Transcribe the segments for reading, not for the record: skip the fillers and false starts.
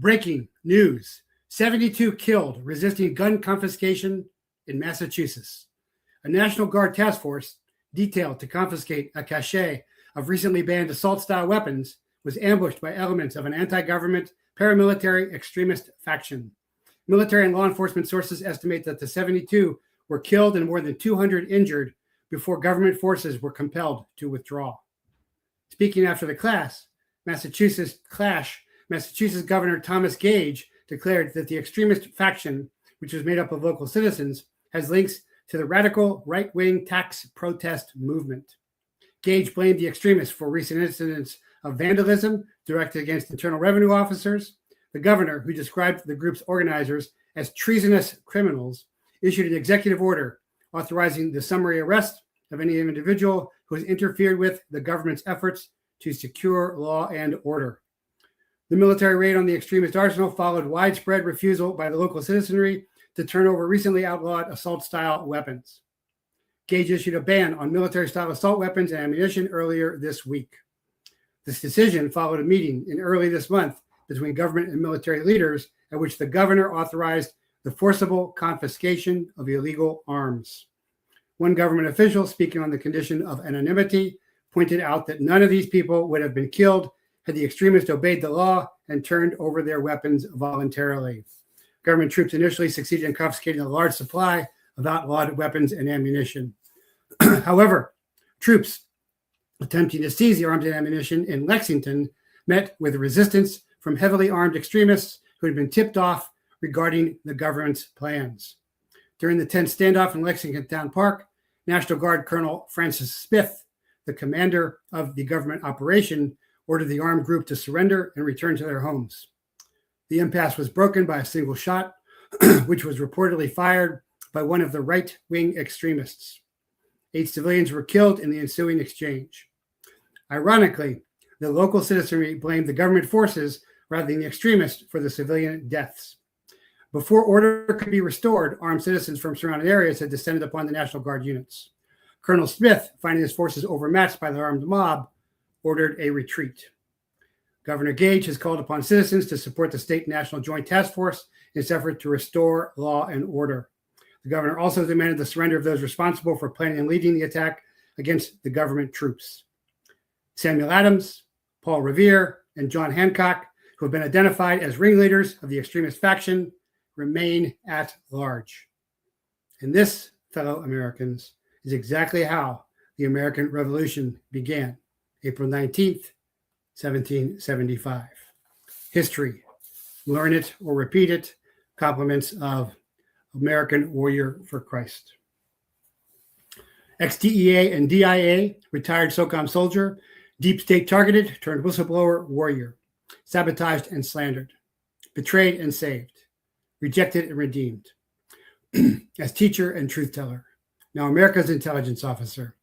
Breaking news. 72 killed resisting gun confiscation in Massachusetts. A National Guard task force detailed to confiscate a cache of recently banned assault-style weapons was ambushed by elements of an anti-government paramilitary extremist faction. Military and law enforcement sources estimate that the 72 were killed and more than 200 injured before government forces were compelled to withdraw. Speaking after the clash, Massachusetts Governor Thomas Gage declared that the extremist faction, which was made up of local citizens, has links to the radical right-wing tax protest movement. Gage blamed the extremists for recent incidents of vandalism directed against internal revenue officers. The governor, who described the group's organizers as treasonous criminals, issued an executive order authorizing the summary arrest of any individual who has interfered with the government's efforts to secure law and order. The military raid on the extremist arsenal followed widespread refusal by the local citizenry to turn over recently outlawed assault-style weapons. Gage issued a ban on military-style assault weapons and ammunition earlier this week. This decision followed a meeting in early this month between government and military leaders at which the governor authorized the forcible confiscation of illegal arms. One government official, speaking on the condition of anonymity, pointed out that none of these people would have been killed had the extremists obeyed the law and turned over their weapons voluntarily. Government troops initially succeeded in confiscating a large supply of outlawed weapons and ammunition. However, troops attempting to seize the arms and ammunition in Lexington met with resistance from heavily armed extremists who had been tipped off regarding the government's plans. During the tense standoff in Lexington Town Park, National Guard Colonel Francis Smith, the commander of the government operation, ordered the armed group to surrender and return to their homes. The impasse was broken by a single shot, which was reportedly fired by one of the right-wing extremists. 8 civilians were killed in the ensuing exchange. Ironically, the local citizenry blamed the government forces rather than the extremists for the civilian deaths. Before order could be restored, armed citizens from surrounding areas had descended upon the National Guard units. Colonel Smith, finding his forces overmatched by the armed mob, ordered a retreat. Governor Gage has called upon citizens to support the State National Joint Task Force in its effort to restore law and order. The governor also demanded the surrender of those responsible for planning and leading the attack against the government troops. Samuel Adams, Paul Revere, and John Hancock, who have been identified as ringleaders of the extremist faction, remain at large. And this, fellow Americans, is exactly how the American Revolution began, April 19th, 1775. History, learn it or repeat it. Compliments of American Warrior for Christ. Ex-DEA and DIA, retired SOCOM soldier, deep state targeted, turned whistleblower warrior, sabotaged and slandered, betrayed and saved, rejected and redeemed. As teacher and truth teller, now America's intelligence officer,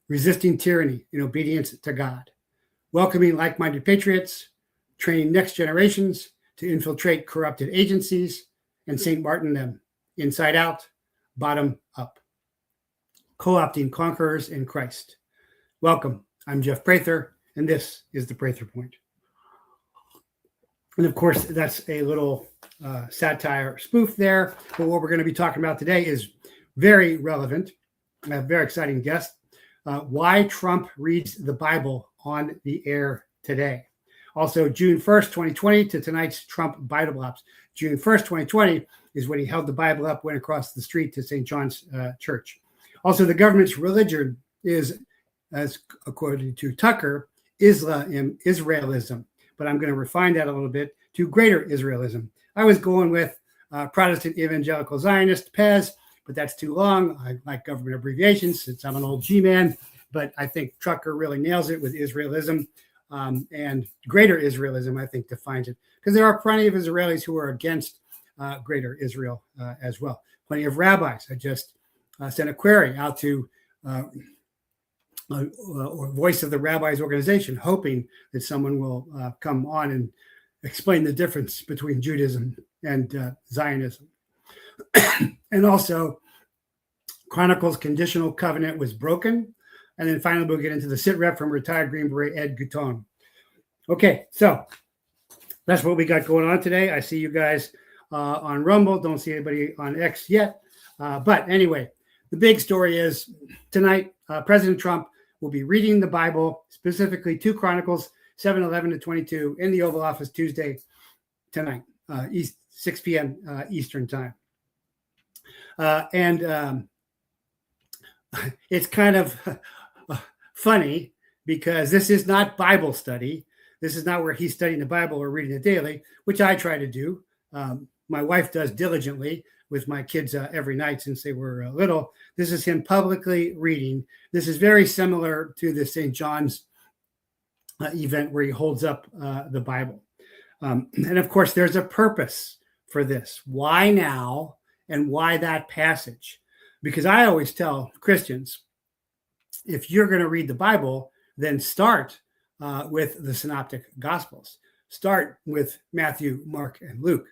resisting tyranny in obedience to God, welcoming like-minded patriots, training next generations to infiltrate corrupted agencies, and St. Martin them, inside out, bottom up. Co-opting conquerors in Christ. Welcome, I'm Jeff Prather, and this is the Prather Point. And of course, that's a little satire spoof there, but what we're going to be talking about today is very relevant. I have a very exciting guest. Why Trump reads the Bible on the air today. Also, June 1st, 2020 to tonight's Trump Bible Ops. June 1st, 2020 is when he held the Bible up, went across the street to St. John's Church. Also, the religion is, as according to Tucker, Israelism. But I'm going to refine that a little bit to greater Israelism. I was going with Protestant Evangelical Zionist, PEZ, but that's too long. I like government abbreviations since I'm an old G-man, but I think Tucker really nails it with Israelism. And greater Israelism, I think, defines it. Because there are plenty of Israelis who are against greater Israel as well. Plenty of rabbis. I just sent a query out to Voice of the Rabbis organization, hoping that someone will come on and explain the difference between Judaism and Zionism. And also, Chronicle's conditional covenant was broken. And then finally, we'll get into the SITREP from retired Green Beret Ed Guitron. Okay, so that's what we got going on today. I see you guys on Rumble. Don't see anybody on X yet. But anyway, the big story is tonight, President Trump will be reading the Bible, specifically 2 Chronicles 7:11-22 in the Oval Office Tuesday tonight, 6 p.m. Eastern time. And it's kind of funny because this is not Bible study. This is not where he's studying the Bible or reading it daily, which I try to do. My wife does diligently with my kids every night since they were little. This is him publicly reading. This is very similar to the St. John's event where he holds up the Bible. And of course, there's a purpose for this. Why now and why that passage? Because I always tell Christians, if you're going to read the Bible, then start with the Synoptic Gospels. Start with Matthew, Mark, and Luke.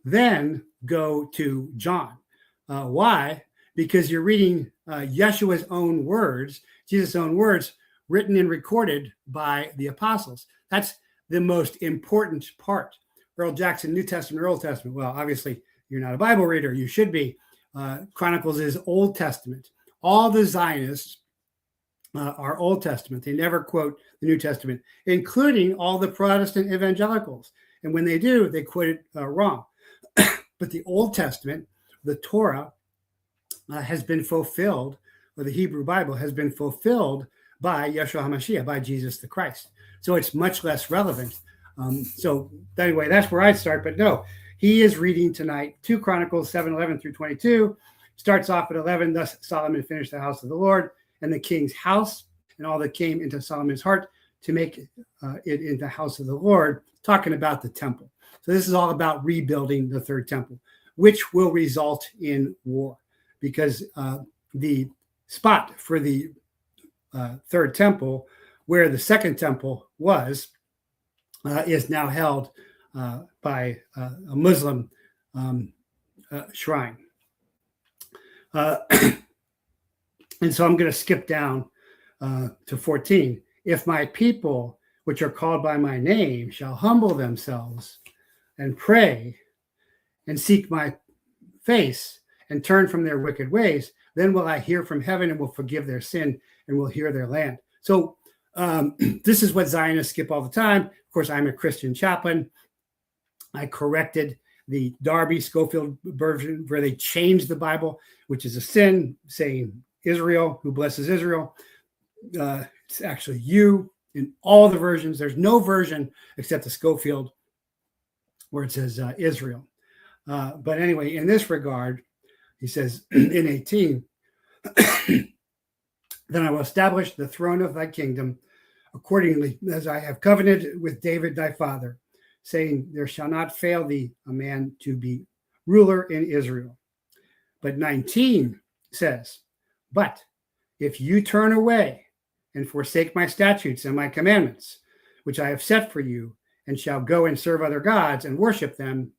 Then go to John. Why? Because you're reading Yeshua's own words, Jesus' own words, written and recorded by the apostles. That's the most important part. Earl Jackson, New Testament or Old Testament? Well, obviously, you're not a Bible reader. You should be. Chronicles is Old Testament. All the Zionists are Old Testament. They never quote the New Testament, including all the Protestant evangelicals. And when they do, they quote it wrong. But the Old Testament, the Torah, has been fulfilled, or the Hebrew Bible has been fulfilled by Yeshua HaMashiach, by Jesus the Christ. So it's much less relevant. So anyway, that's where I'd start. But no, he is reading tonight 2 Chronicles 7:11-22. Starts off at 11. Thus Solomon finished the house of the Lord and the king's house, and all that came into Solomon's heart to make it into the house of the Lord, talking about the temple. So this is all about rebuilding the third temple, which will result in war, because the spot for the third temple, where the second temple was, is now held by a Muslim shrine. And so I'm going to skip down to 14. If my people, which are called by my name, shall humble themselves and pray and seek my face and turn from their wicked ways, then will I hear from heaven and will forgive their sin and will heal their land. So this is what Zionists skip all the time. Of course, I'm a Christian chaplain. I corrected the Darby Schofield version where they changed the Bible, which is a sin, saying Israel, who blesses Israel. It's actually you in all the versions. There's no version except the Schofield where it says Israel. But anyway, in this regard, he says in 18, then I will establish the throne of thy kingdom accordingly as I have covenanted with David thy father, saying, there shall not fail thee a man to be ruler in Israel. But 19 says, but if you turn away and forsake my statutes and my commandments, which I have set for you, and shall go and serve other gods and worship them,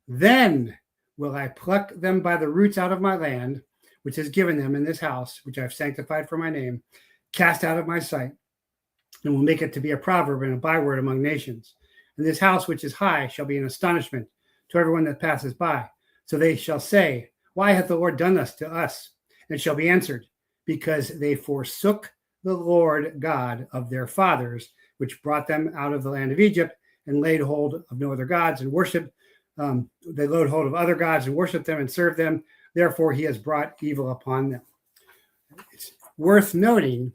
then will I pluck them by the roots out of my land, which is given them in this house, which I have sanctified for my name, cast out of my sight, and will make it to be a proverb and a byword among nations. And this house, which is high, shall be an astonishment to everyone that passes by. So they shall say, why hath the Lord done this to us? And it shall be answered, because they forsook the Lord God of their fathers, which brought them out of the land of Egypt, and laid hold of no other gods and worshiped. They laid hold of other gods and worshiped them and served them. Therefore, he has brought evil upon them. It's worth noting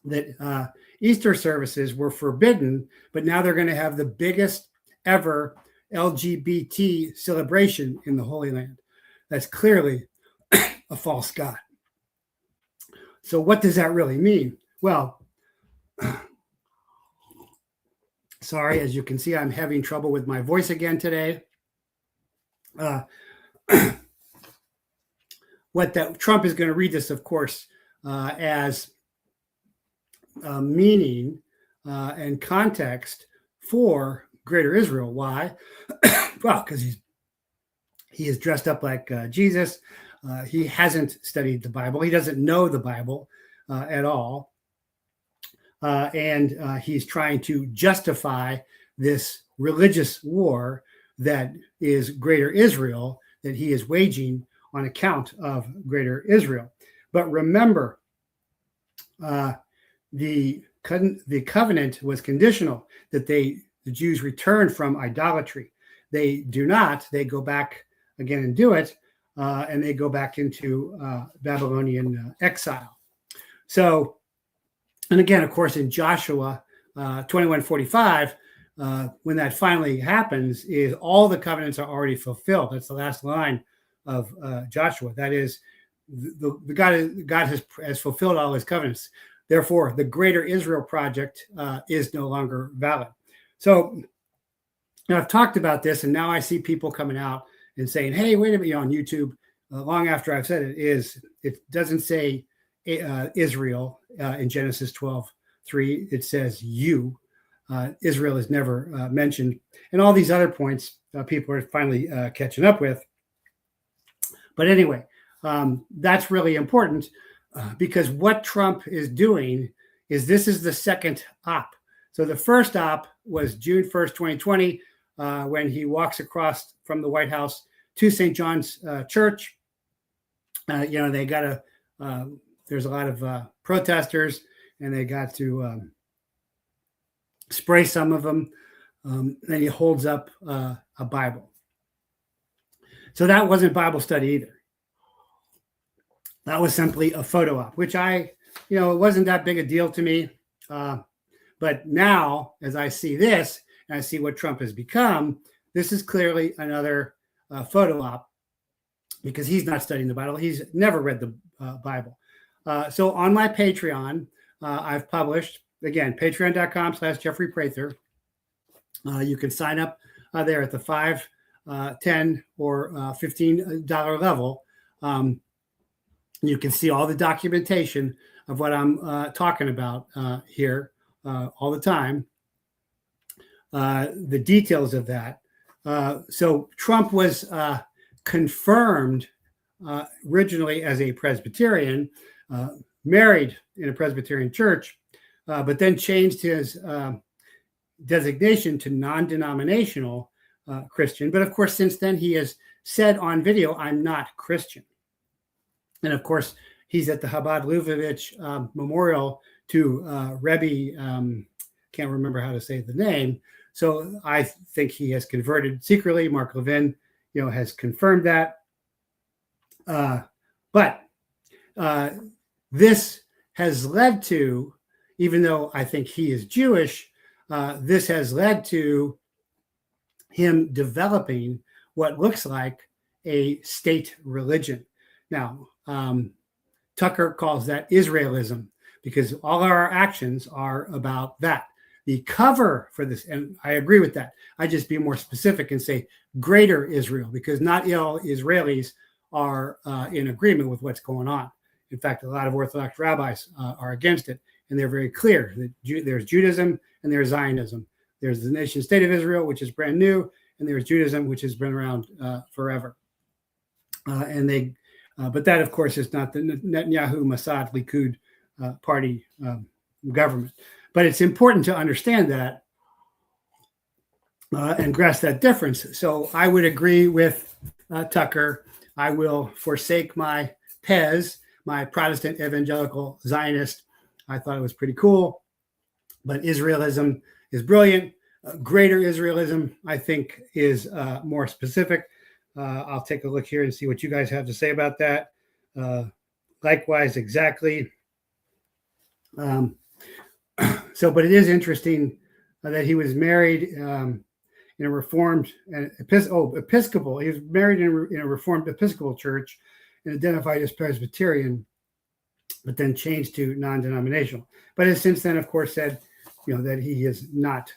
that Easter services were forbidden, but now they're going to have the biggest ever LGBT celebration in the Holy Land. That's clearly a false god. So what does that really mean? Well, sorry, as you can see, I'm having trouble with my voice again today. Trump is going to read this, of course, as meaning and context for Greater Israel. Why? Well, because he is dressed up like Jesus. He hasn't studied the Bible. He doesn't know the Bible at all. And he's trying to justify this religious war that is Greater Israel that he is waging on account of Greater Israel. But remember, the covenant was conditional, that the Jews return from idolatry. They do not. They go back again and do it, and they go back into Babylonian exile. So, and again, of course, in Joshua 21:45, when that finally happens, is all the covenants are already fulfilled. That's the last line of Joshua. That is, the God has fulfilled all his covenants. Therefore, the Greater Israel project is no longer valid. So now I've talked about this, and now I see people coming out and saying, hey, wait a minute, on YouTube, long after I've said it doesn't say Israel in Genesis 12:3. It says you. Israel is never mentioned. And all these other points people are finally catching up with. But anyway, that's really important because what Trump is doing is this is the second op. So the first op was June 1st, 2020, when he walks across from the White House to St. John's Church. They got there's a lot of protesters, and they got to spray some of them. And he holds up a Bible. So that wasn't Bible study either. That was simply a photo op, which it wasn't that big a deal to me. But now, as I see this, and I see what Trump has become, this is clearly another photo op because he's not studying the Bible. He's never read the Bible. So on my Patreon, I've published, again, patreon.com/Jeffrey Prather. You can sign up there at the $5, $10, or $15 level. You can see all the documentation of what I'm talking about here all the time, the details of that. So Trump was confirmed originally as a Presbyterian, married in a Presbyterian church, but then changed his designation to non-denominational Christian. But of course, since then, he has said on video, I'm not Christian. And of course, he's at the Chabad Lubavitch Memorial to Rebbe, can't remember how to say the name. So I think he has converted secretly. Mark Levin, has confirmed that. But this has led to, even though I think he is Jewish, this has led to him developing what looks like a state religion. Now, Tucker calls that Israelism because all our actions are about that. The cover for this, and I agree with that. I just be more specific and say Greater Israel because not all Israelis are in agreement with what's going on. In fact, a lot of Orthodox rabbis are against it, and they're very clear that there's Judaism and there's Zionism. There's the nation state of Israel, which is brand new, and there's Judaism, which has been around forever. But that, of course, is not the Netanyahu, Mossad, Likud party government. But it's important to understand that and grasp that difference. So I would agree with Tucker. I will forsake my PEZ, my Protestant Evangelical Zionist. I thought it was pretty cool. But Israelism is brilliant. Greater Israelism, I think, is more specific. I'll take a look here and see what you guys have to say about that. Likewise, exactly. But it is interesting that he was married in a Reformed Episcopal. He was married in a Reformed Episcopal church and identified as Presbyterian, but then changed to non-denominational. But has since then, of course, said, that he is not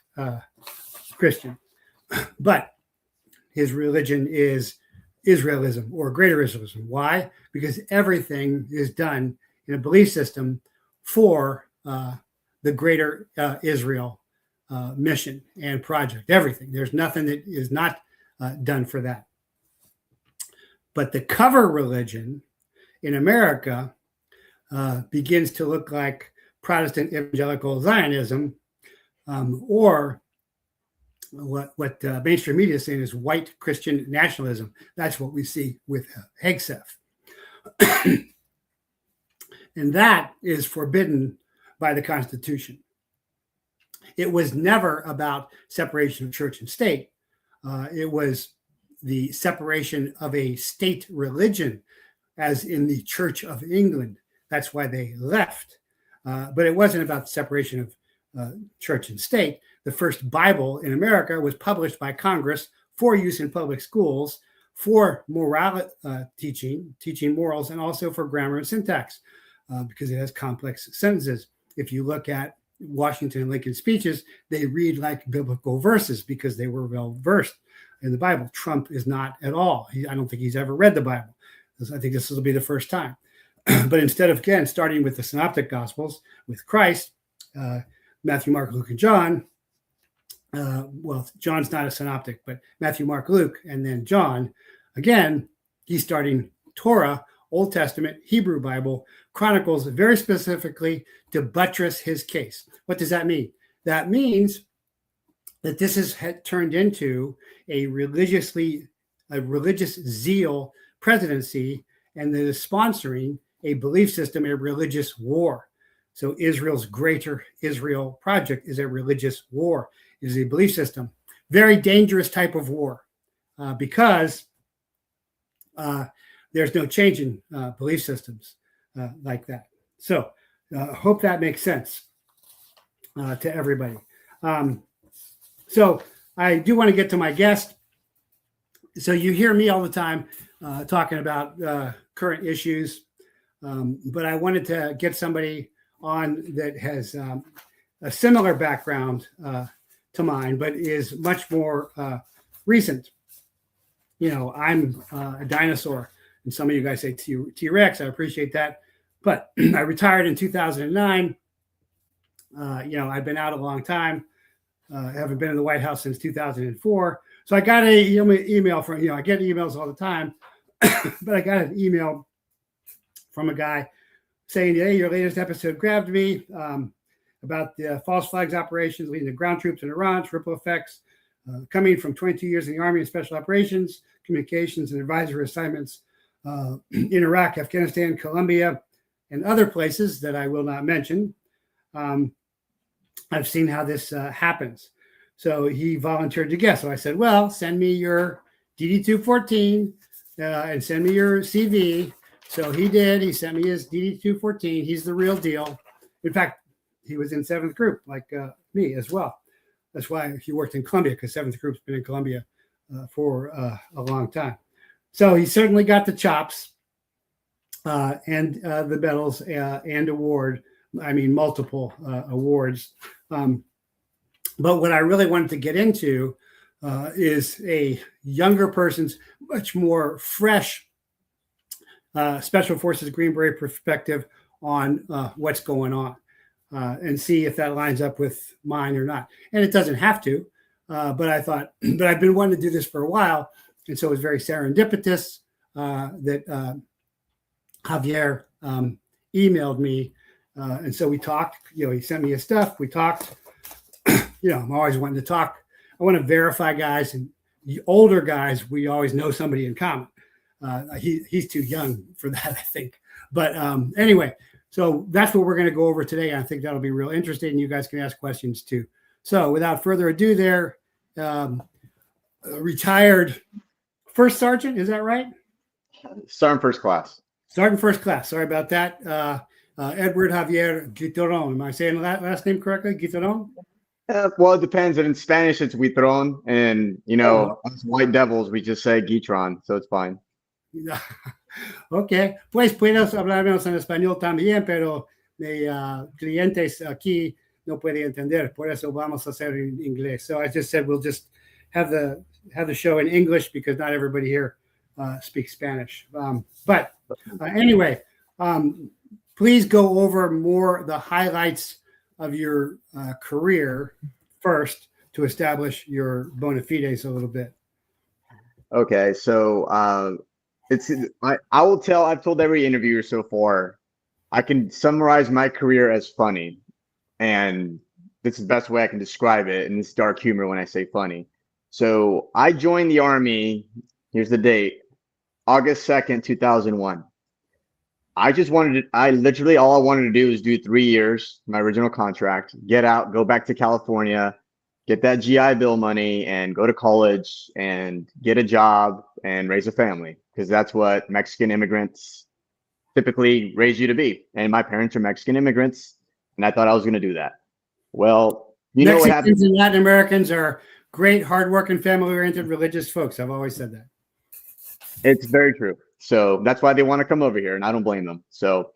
Christian. But his religion is Israelism or Greater Israelism. Why? Because everything is done in a belief system for the Greater Israel mission and project. Everything. There's nothing that is not done for that. But the cover religion in America begins to look like Protestant Evangelical Zionism or what mainstream media is saying is white Christian nationalism. That's what we see with Hegseth. And that is forbidden by the Constitution. It was never about separation of church and state. It was the separation of a state religion, as in the Church of England. That's why they left. But it wasn't about the separation of church and state. The first Bible in America was published by Congress for use in public schools, for moral teaching morals, and also for grammar and syntax, because it has complex sentences. If you look at Washington and Lincoln's speeches, they read like biblical verses because they were well versed in the Bible. Trump is not at all. I don't think he's ever read the Bible. I think this will be the first time. But instead of, again, starting with the synoptic gospels with Christ, Matthew, Mark, Luke, and John, well, John's not a synoptic, but Matthew, Mark, Luke, and then John, again, he's starting Torah, Old Testament, Hebrew Bible, Chronicles, very specifically to buttress his case. What does that mean? That means that this has turned into a religious zeal presidency, and that is sponsoring a belief system, a religious war. So Israel's Greater Israel Project is a religious war. It is a belief system. Very dangerous type of war because there's no change in belief systems like that. So hope that makes sense to everybody. So I do want to get to my guest. So you hear me all the time talking about current issues, but I wanted to get somebody on that has a similar background to mine, but is much more recent. You know, I'm a dinosaur, and some of you guys say T-Rex. I appreciate that, but I retired in 2009. You know, I've been out a long time. I haven't been in the White House since 2004. So I got an email from, I get emails all the time, but I got an email from a guy saying, hey, your latest episode grabbed me about the false flags operations leading to ground troops in Iran, ripple effects, coming from 22 years in the Army and Special Operations, communications and advisory assignments in Iraq, Afghanistan, Colombia, and other places that I will not mention. I've seen how this happens. So he volunteered to guest. So I said, well, send me your DD-214 and send me your CV. So he did. He sent me his DD-214. He's the real deal. In fact, he was in 7th Group like me as well. That's why he worked in Colombia, because 7th Group's been in Colombia for a long time. So he certainly got the chops and the medals and award. I mean, multiple awards. But what I really wanted to get into is a younger person's much more fresh Special Forces Green Beret perspective on what's going on and see if that lines up with mine or not. And it doesn't have to, but I thought, but I've been wanting to do this for a while. And so it was very serendipitous that Javier emailed me. And so we talked, he sent me his stuff. We talked. I'm always wanting to talk. I want to verify guys, and the older guys, we always know somebody in common. He's too young for that, I think. But anyway, so that's what we're going to go over today. I think that'll be real interesting. You guys can ask questions too. So without further ado there, retired first sergeant, is that right? Sergeant first class. Sergeant first class. Sorry about that. Edward Javier GUITRON. Am I saying that last name correctly? GUITRON? Well, it depends. In Spanish, it's GUITRON, and us white devils, we just say GUITRON, so it's fine. Ok, pues puedes hablarnos en español también, pero clientes aquí no pueden entender, por eso vamos a hacer en inglés. So I just said we'll just have the show in English because not everybody here speaks Spanish. But anyway, please go over more the highlights of your career first to establish your bona fides a little bit. Okay, so I've told every interviewer so far, I can summarize my career as funny, and this is the best way I can describe it, and it's dark humor when I say funny. So I joined the Army. Here's the date, August 2nd, 2001. I literally, all I wanted to do was do 3 years, my original contract, get out, go back to California, get that GI Bill money, and go to college and get a job and raise a family, because that's what Mexican immigrants typically raise you to be. And my parents are Mexican immigrants, and I thought I was going to do that. Well, you know what happened? Mexicans and Latin Americans are great, hardworking, family-oriented, religious folks. I've always said that. It's very true. So that's why they want to come over here, and I don't blame them. So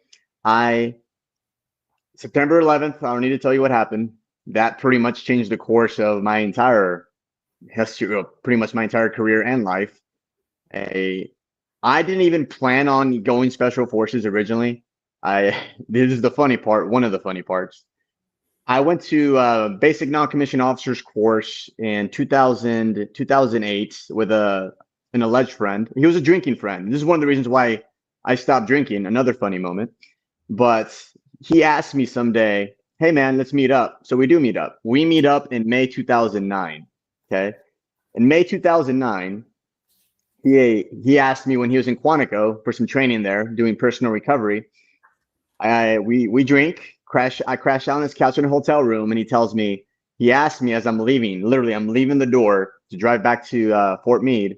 September 11th, I don't need to tell you what happened. That pretty much changed the course of my entire history, pretty much my entire career and life. I didn't even plan on going special forces originally. This is the funny part, one of the funny parts. I went to basic non-commissioned officers course in 2008 with an alleged friend. He was a drinking friend. This is one of the reasons why I stopped drinking. Another funny moment. But he asked me someday, hey man, let's meet up. So we do meet up. We meet up in May 2009. Okay. In May 2009, he asked me when he was in Quantico for some training there, doing personal recovery. We drink. I crash out on this couch in a hotel room, and he asked me as I'm leaving, literally, I'm leaving the door to drive back to Fort Meade.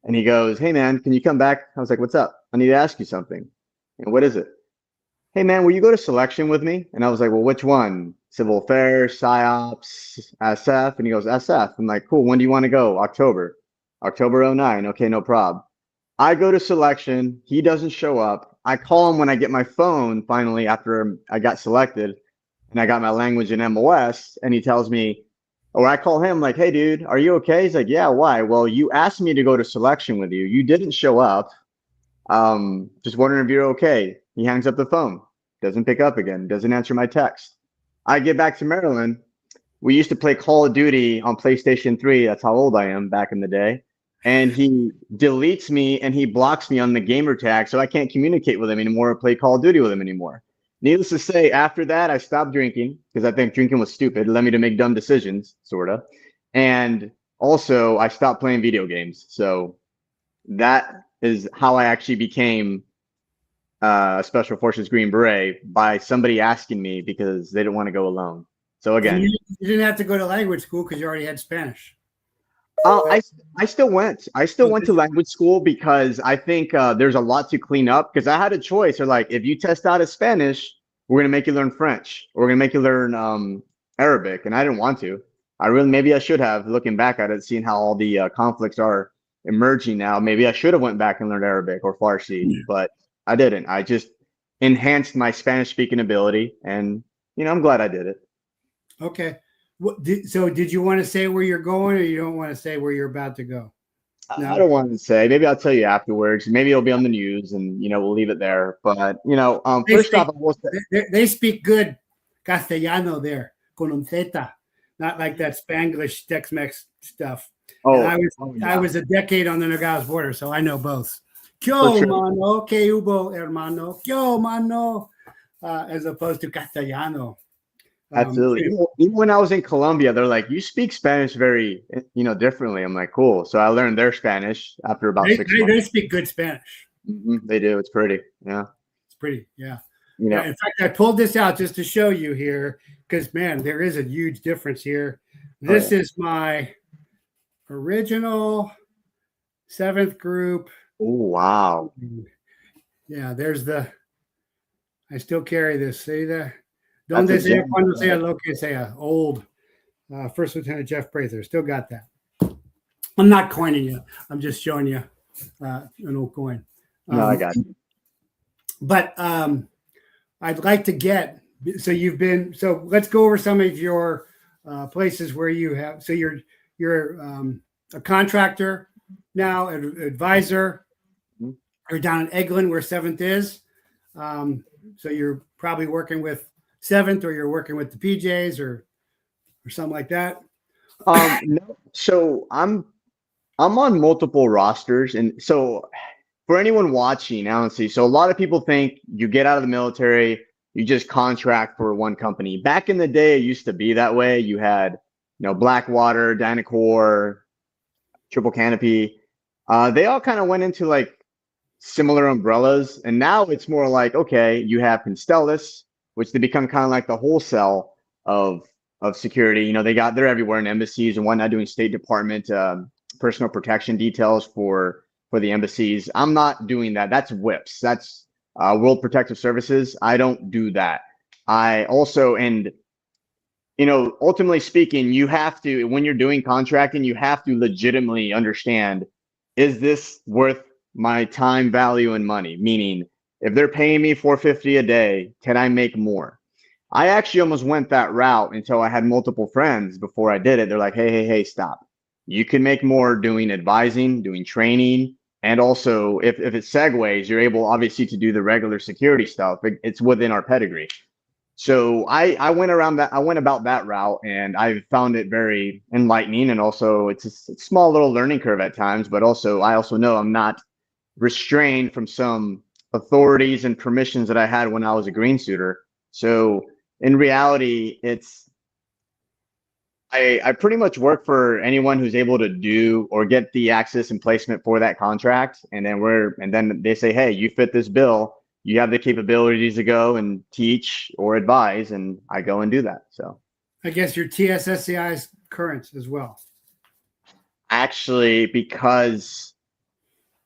And he goes, hey man, can you come back? I was like, what's up? I need to ask you something. And what is it? Hey man, will you go to selection with me? And I was like, well, which one? Civil Affairs, PsyOps, SF? And he goes, SF. I'm like, cool. When do you want to go? October 09. Okay, no prob. I go to selection. He doesn't show up. I call him when I get my phone finally after I got selected and I got my language in MOS, and he tells me, or I call him like, hey dude, are you okay? He's like, yeah, why? Well, you asked me to go to selection with you. You didn't show up. Just wondering if you're okay. He hangs up the phone, doesn't pick up again, doesn't answer my text. I get back to Maryland. We used to play Call of Duty on PlayStation 3. That's how old I am back in the day. And he deletes me and he blocks me on the gamer tag, so I can't communicate with him anymore or play Call of Duty with him anymore. Needless to say, after that, I stopped drinking because I think drinking was stupid. It led me to make dumb decisions, sort of. And also, I stopped playing video games. So that is how I actually became a Special Forces Green Beret, by somebody asking me because they didn't want to go alone. So again, you didn't have to go to language school because you already had Spanish. I still went. I still went to language school because I think there's a lot to clean up. Because I had a choice. They're like, if you test out as Spanish, we're gonna make you learn French, or we're gonna make you learn Arabic, and I didn't want to. Maybe I should have. Looking back at it, seeing how all the conflicts are emerging now, maybe I should have went back and learned Arabic or Farsi, but I didn't. I just enhanced my Spanish speaking ability, and I'm glad I did it. Okay. So did you want to say where you're going, or you don't want to say where you're about to go? No? I don't want to say. Maybe I'll tell you afterwards. Maybe it'll be on the news, and we'll leave it there. But first off, I will say they speak good Castellano there, con un zeta, not like that Spanglish Tex-Mex stuff. Oh, I was a decade on the Nogales border, so I know both. Kyo mano, que hubo hermano, kyo mano, as opposed to Castellano. Absolutely. Even when I was in Colombia, they're like, you speak Spanish very, differently. I'm like, cool. So I learned their Spanish after about 6 months. They speak good Spanish. Mm-hmm. They do. It's pretty. Yeah. It's pretty. Yeah. In fact, I pulled this out just to show you here because, man, there is a huge difference here. This is my original 7th group. Oh, wow. Yeah. I still carry this. See that? Donde sea, cuando sea, lo que sea. Old First Lieutenant Jeff Prather. Still got that. I'm not coining you. I'm just showing you an old coin. No, I got you. But I'd like to get, so let's go over some of your places where you have, so you're a contractor now, an advisor. You're down in Eglin where 7th is. So you're probably working with 7th, or you're working with the PJs or something like that. No. So I'm on multiple rosters, and so for anyone watching, honestly, so a lot of people think you get out of the military, you just contract for one company. Back in the day, it used to be that way. You had, Blackwater, Dynacore, Triple Canopy. They all kind of went into like similar umbrellas, and now it's more like, okay, you have Constellus, which they become kind of like the wholesale of security. They're everywhere in embassies and whatnot, doing State Department personal protection details for the embassies. I'm not doing that. That's WIPS. That's World Protective Services. I don't do that. I also, and ultimately speaking, you have to, when you're doing contracting, you have to legitimately understand, is this worth my time, value, and money? Meaning, if they're paying me $450 a day, can I make more? I actually almost went that route until I had multiple friends before I did it. They're like, hey, stop. You can make more doing advising, doing training, and also if it segues, you're able obviously to do the regular security stuff. It's within our pedigree. So I went about that route, and I found it very enlightening. And also it's a small little learning curve at times, but I also know I'm not restrained from some authorities and permissions that I had when I was a green suitor. So in reality, I pretty much work for anyone who's able to do or get the access and placement for that contract. And then they say, hey, you fit this bill. You have the capabilities to go and teach or advise, and I go and do that. So I guess your TSSCI is current as well. Actually, because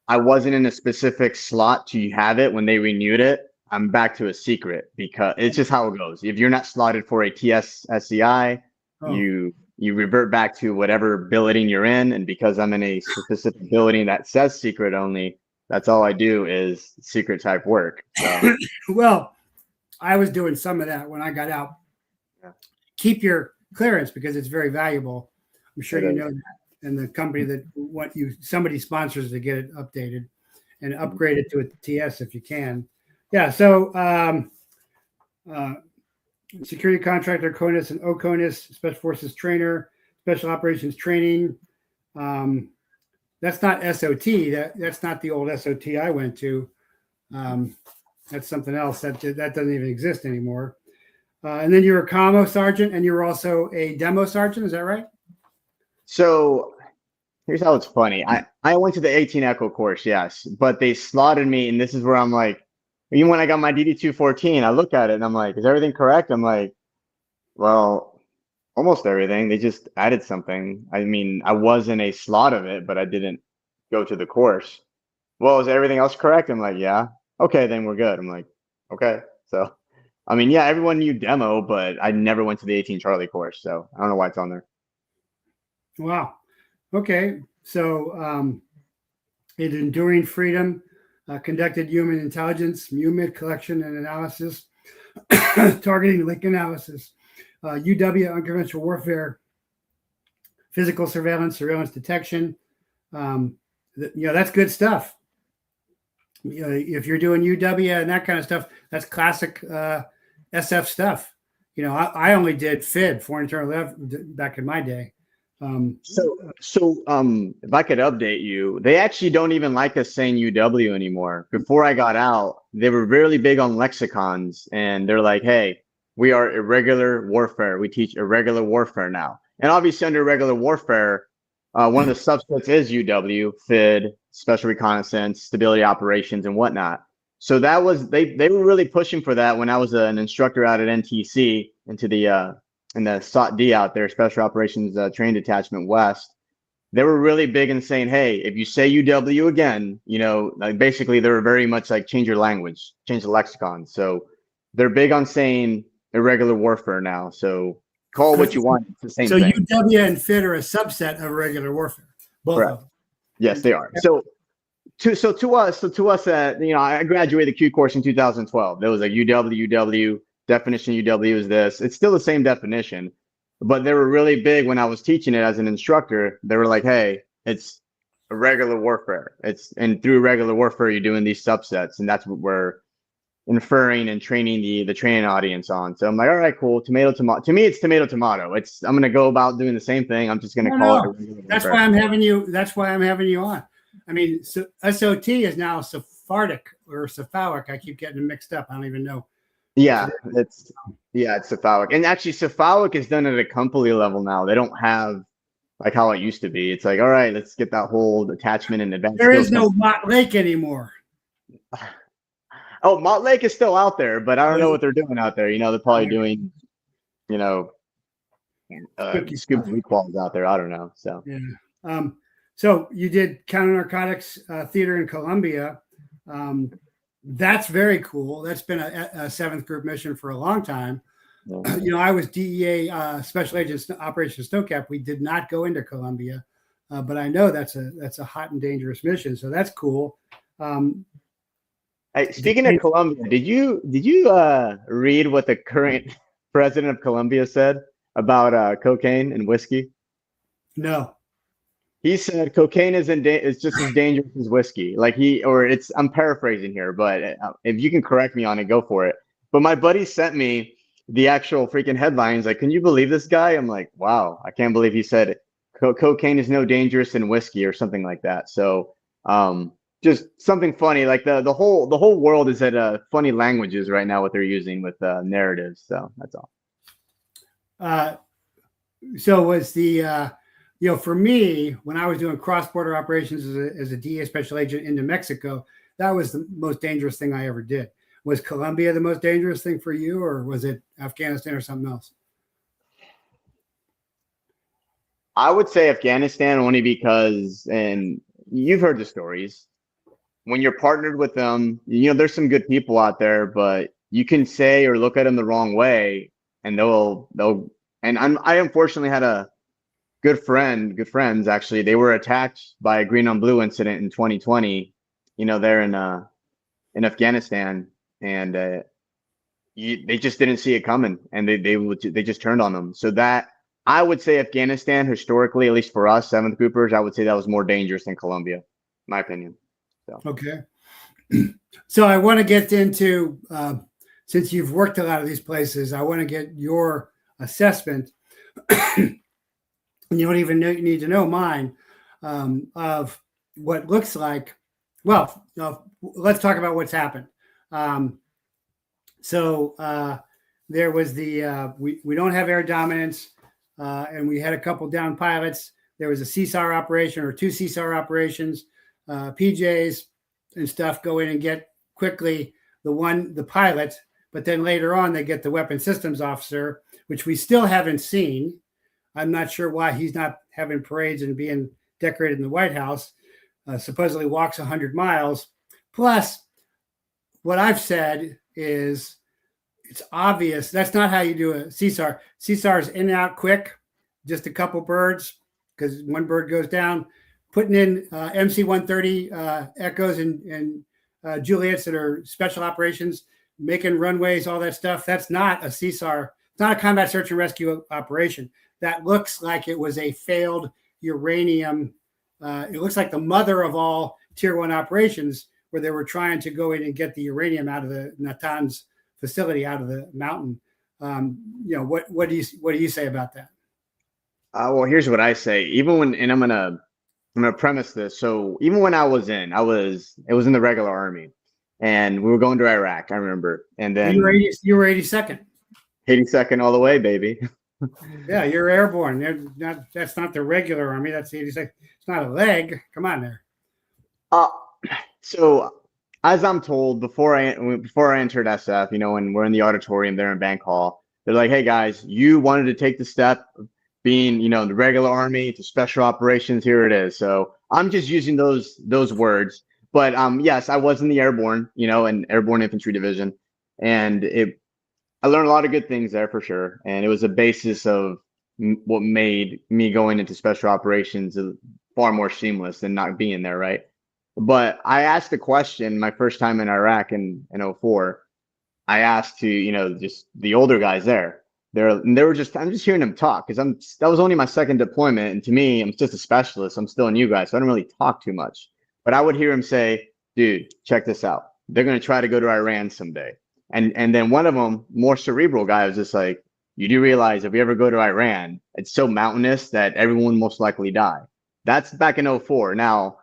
I wasn't in a specific slot to have it when they renewed it, I'm back to a secret, because it's just how it goes. If you're not slotted for a TSSCI, you revert back to whatever billeting you're in. And because I'm in a specific billeting that says secret only, that's all I do is secret type work. So. Well, I was doing some of that when I got out. Yeah. Keep your clearance because it's very valuable. I'm sure you know that. And the company that somebody sponsors to get it updated and upgrade it to a TS if you can. Yeah. So security contractor, CONUS and OCONUS, Special Forces trainer, Special Operations training. That's not SOT. That's not the old SOT I went to. That's something else that doesn't even exist anymore. And then you're a commo sergeant, and you're also a demo sergeant. Is that right? So here's how it's funny. I went to the 18 Echo course, yes, but they slotted me, and this is where I'm like, even when I got my DD-214, I look at it and I'm like, is everything correct? I'm like, well, almost everything. They just added something. I mean, I was in a slot of it, but I didn't go to the course. Well, is everything else correct? I'm like, yeah. Okay, then we're good. I'm like, okay. So, I mean, yeah, everyone knew demo, but I never went to the 18 Charlie course. So I don't know why it's on there. Wow. Okay. So in Enduring Freedom, conducted human intelligence, MUMID collection and analysis, targeting link analysis, UW, unconventional warfare, physical surveillance detection. That's good stuff. If you're doing UW and that kind of stuff, that's classic SF stuff. I only did FID, foreign internal left, back in my day. So if I could update you, they actually don't even like us saying UW anymore. Before I got out, they were really big on lexicons, and they're like, hey, we are irregular warfare. We teach irregular warfare now. And obviously under irregular warfare, one of the subsets is UW, FID, special reconnaissance, stability operations, and whatnot. So that was, they were really pushing for that when I was an instructor out at NTC into the in the SOT-D out there, Special Operations Training Detachment West. They were really big in saying, hey, if you say UW again, like basically they were very much like change your language, change the lexicon. So they're big on saying irregular warfare now. So call what you want. It's the same thing. So UW and FID are a subset of irregular warfare. Both of them. Yes, they are. So to us, I graduated the Q course in 2012. There was a UW, definition UW is this. It's still the same definition, but they were really big when I was teaching it as an instructor. They were like, hey, it's irregular warfare. And through regular warfare, you're doing these subsets, and that's what we're inferring and training the training audience on. So I'm like, all right, cool. Tomato, tomato. To me, it's tomato, tomato. I'm going to go about doing the same thing. I'm just going to call it. That's why I'm having you on. I mean, SOT is now Sephardic or Cephalic. I keep getting them mixed up. I don't even know Yeah, it's cephalic. And actually cephalic is done at a company level now. They don't have like how it used to be. It's like, all right, let's get that whole attachment and advanced There is skills. no Mott Lake anymore. Oh, Mott Lake is still out there, but I don't know Was what they're doing out there. They're probably doing, you know, Cookie scuba stuff. recalls out there. I don't know. So Yeah. So you did counter narcotics theater in Colombia. That's very cool. That's been a seventh group mission for a long time. yeah. I was DEA Special Agent Operation Snowcap. We did not go into Colombia, but I know that's a hot and dangerous mission. So that's cool. Hey, speaking of Colombia, did you read what the current president of Colombia said about cocaine and whiskey? No. He said cocaine is just as dangerous as whiskey. I'm paraphrasing here, but if you can correct me on it, go for it. But my buddy sent me the actual freaking headlines. Like, can you believe this guy? I'm like, wow, I can't believe he said cocaine is no dangerous than whiskey or something like that. So, just something funny. Like the whole world is at funny languages right now. What they're using with narratives. So that's all. So was the for me, when I was doing cross-border operations as a DEA special agent into Mexico, that was the most dangerous thing I ever did. Was Colombia the most dangerous thing for you, or was it Afghanistan or something else? I would say Afghanistan only because, and you've heard the stories, when you're partnered with them, there's some good people out there, but you can say or look at them the wrong way, and I unfortunately had a good friends actually. They were attacked by a green on blue incident in 2020. There in Afghanistan, and they just didn't see it coming, and they just turned on them. So that I would say Afghanistan historically, at least for us seventh groupers, I would say that was more dangerous than Colombia, in my opinion. So. Okay. So I want to get into since you've worked a lot of these places, I want to get your assessment. And you don't even need to know mine of what looks like. Well, let's talk about what's happened. There was we don't have air dominance, and we had a couple down pilots. There was a CSAR operation or two CSAR operations. PJs and stuff go in and get quickly the pilot, but then later on they get the weapon systems officer, which we still haven't seen. I'm not sure why he's not having parades and being decorated in the White House. Supposedly walks 100 miles. Plus, what I've said is it's obvious that's not how you do a CSAR. CSAR is in and out quick, just a couple birds, because one bird goes down. Putting in MC-130 Echoes and Juliets that are special operations, making runways, all that stuff. That's not a CSAR. It's not a combat search and rescue operation. That looks like it was a failed uranium. It looks like the mother of all tier one operations, where they were trying to go in and get the uranium out of the Natanz facility, out of the mountain. What do you say about that? Well, here's what I say. I'm gonna premise this. So even when it was in the regular army, and we were going to Iraq. I remember, and then you were 82nd. 82nd all the way, baby. Yeah, you're airborne. That's not the regular army. That's the 82nd. It's not a leg. Come on there. So as I'm told, before I entered SF, when we're in the auditorium there in Bank Hall, they're like, "Hey guys, you wanted to take the step, being the regular army to special operations. Here it is." So I'm just using those words, but yes, I was in the airborne, in Airborne Infantry Division, and I learned a lot of good things there for sure, and it was a basis of what made me going into special operations far more seamless than not being there, right? But I asked the question my first time in Iraq in 04. I asked to, just the older guys there. I'm just hearing them talk, because that was only my second deployment, and to me, I'm just a specialist. I'm still a new guy, so I don't really talk too much. But I would hear him say, "Dude, check this out. They're going to try to go to Iran someday." And then one of them, more cerebral guy, was just like, "You do realize if we ever go to Iran, it's so mountainous that everyone will most likely die." That's back in 04. Now,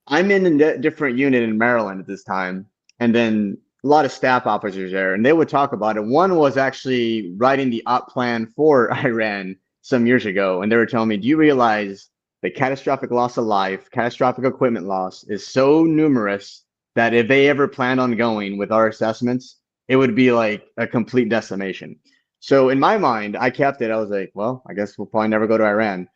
I'm in a different unit in Maryland at this time. And then lot of staff officers there, and they would talk about it. One was actually writing the op plan for Iran some years ago, and they were telling me, "Do you realize the catastrophic loss of life, catastrophic equipment loss is so numerous that if they ever planned on going with our assessments, it would be like a complete decimation." So in my mind, I kept it. I was like, "Well, I guess we'll probably never go to Iran,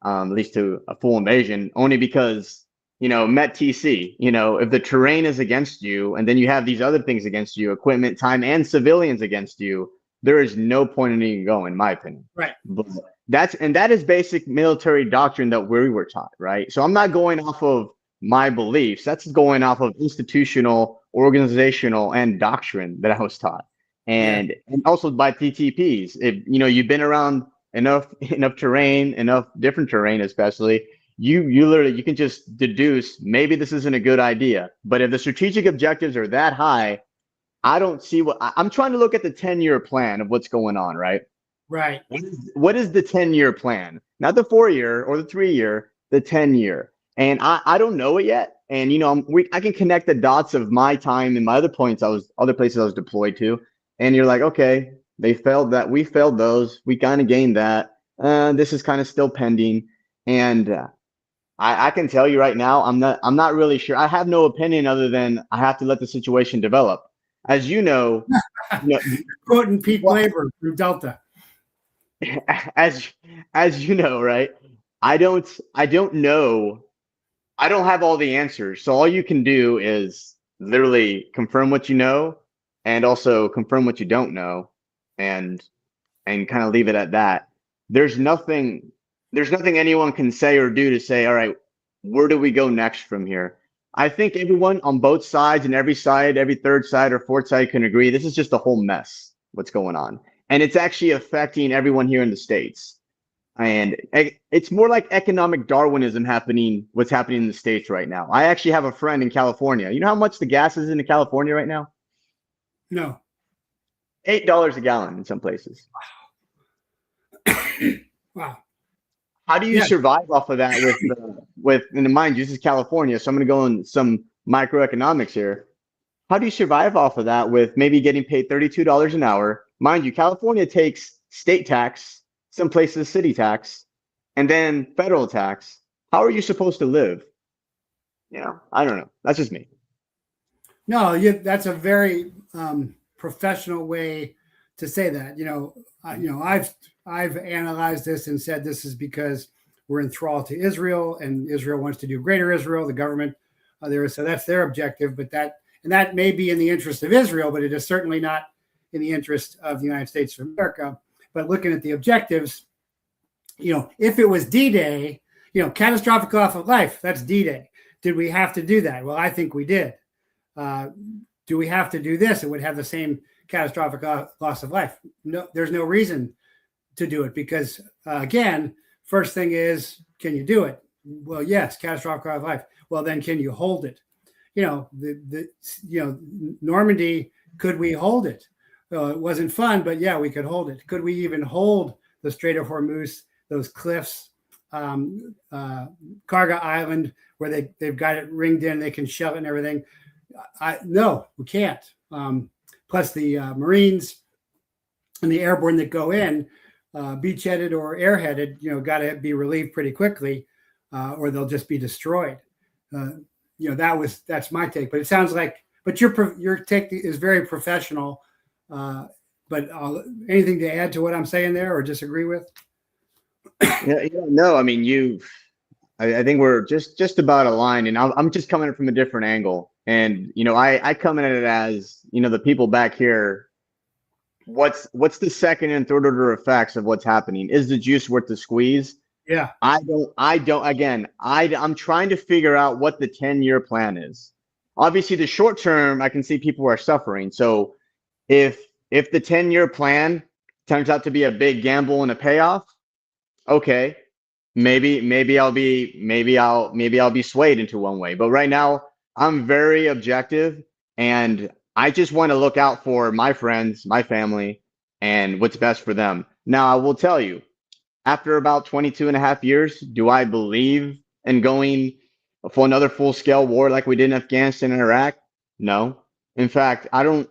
at least to a full invasion," only because Met TC, if the terrain is against you and then you have these other things against you, equipment, time, and civilians against you, there is no point in even going, in my opinion. Right. But that is basic military doctrine that we were taught, right? So I'm not going off of my beliefs. That's going off of institutional, organizational, and doctrine that I was taught. And also by TTPs. If you've been around enough terrain, enough different terrain, especially, you literally, you can just deduce maybe this isn't a good idea. But if the strategic objectives are that high, I don't see I'm trying to look at the 10-year plan of what's going on, right? Right. What is the 10-year plan? Not the 4-year or the 3-year, the 10-year. And I don't know it yet. And I can connect the dots of my time and my other places I was deployed to. And you're like, okay, they failed that. We failed those. We kind of gained that. This is kind of still pending. And I can tell you right now, I'm not really sure. I have no opinion other than I have to let the situation develop. As you know, quoting Pete Glaber through Delta. As you know, right? I don't know. I don't have all the answers. So all you can do is literally confirm what you know and also confirm what you don't know and kind of leave it at that. There's nothing anyone can say or do to say, all right, where do we go next from here? I think everyone on both sides and every third side or fourth side can agree this is just a whole mess, what's going on. And it's actually affecting everyone here in the States. And it's more like economic Darwinism what's happening in the States right now. I actually have a friend in California. You know how much the gas is in California right now? No. $8 a gallon in some places. Wow. How do you survive off of that and mind you, this is California, so I'm going to go in some microeconomics here. How do you survive off of that with maybe getting paid $32 an hour? Mind you, California takes state tax, some places city tax, and then federal tax. How are you supposed to live? I don't know. That's just me. No, that's a very professional way to say that. I've analyzed this and said this is because we're enthralled to Israel, and Israel wants to do greater Israel. The government so that's their objective. But that may be in the interest of Israel, but it is certainly not in the interest of the United States of America. But looking at the objectives, if it was D-Day, catastrophic loss of life, that's D-Day. Did we have to do that? Well, I think we did. Do we have to do this? It would have the same catastrophic loss of life. No, there's no reason to do it because, again, first thing is, can you do it? Well, yes, catastrophic loss of life. Well, then can you hold it? Normandy, could we hold it? It wasn't fun, but yeah, we could hold it. Could we even hold the Strait of Hormuz, those cliffs, Karga Island, where they've got it ringed in, they can shell it and everything? No, we can't. Plus the Marines and the airborne that go in, beach-headed or air-headed, got to be relieved pretty quickly, or they'll just be destroyed. That's my take. But it sounds like, but your take is very professional. But anything to add to what I'm saying there, or disagree with? No. I mean, I think we're just about aligned, and I'm just coming from a different angle. And I come at it as the people back here. What's the second and third order effects of what's happening? Is the juice worth the squeeze? Yeah. I don't. Again, I'm trying to figure out what the 10-year plan is. Obviously, the short term, I can see people are suffering. So if the 10-year plan turns out to be a big gamble and a payoff, okay, maybe I'll be swayed into one way. But right now, I'm very objective, and I just want to look out for my friends, my family, and what's best for them. Now, I will tell you, after about 22 and a half years, do I believe in going for another full-scale war like we did in Afghanistan and Iraq? No. In fact, I'm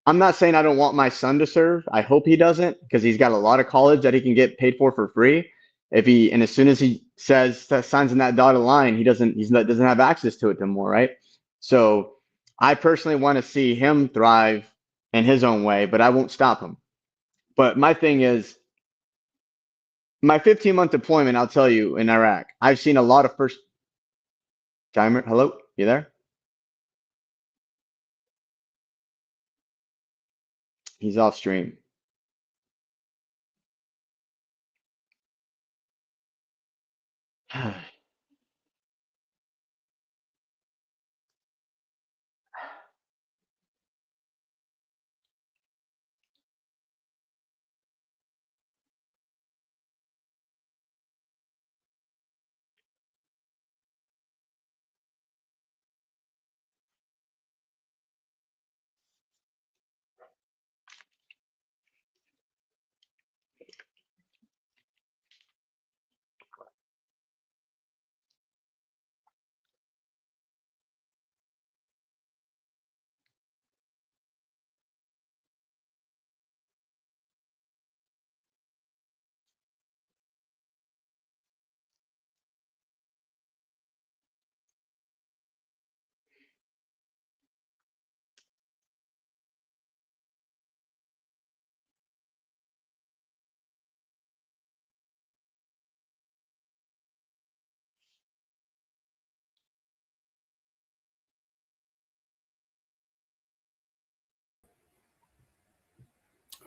not saying I don't want my son to serve. I hope he doesn't, because he's got a lot of college that he can get paid for free. And as soon as he signs in that dotted line, doesn't have access to it anymore, right? So I personally want to see him thrive in his own way, but I won't stop him. But my thing is, my 15-month deployment, I'll tell you, in Iraq, I've seen a lot of first timer. Hello, you there? He's off stream.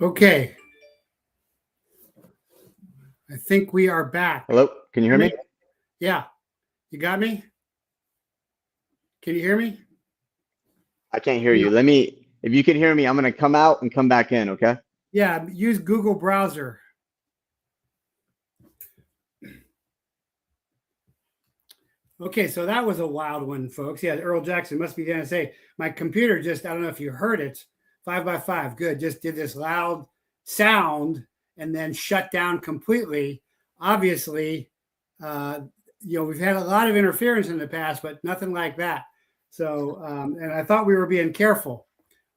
Okay. I think we are back. Hello, can you hear me? Yeah. You got me? Can you hear me? I can't hear you. If you can hear me, I'm going to come out and come back in, okay? Yeah, use Google browser. Okay, so that was a wild one, folks. Yeah, Earl Jackson must be going to say, my computer just, I don't know if you heard it, 5x5, good, just did this loud sound and then shut down completely. Obviously, we've had a lot of interference in the past, but nothing like that. So, and I thought we were being careful,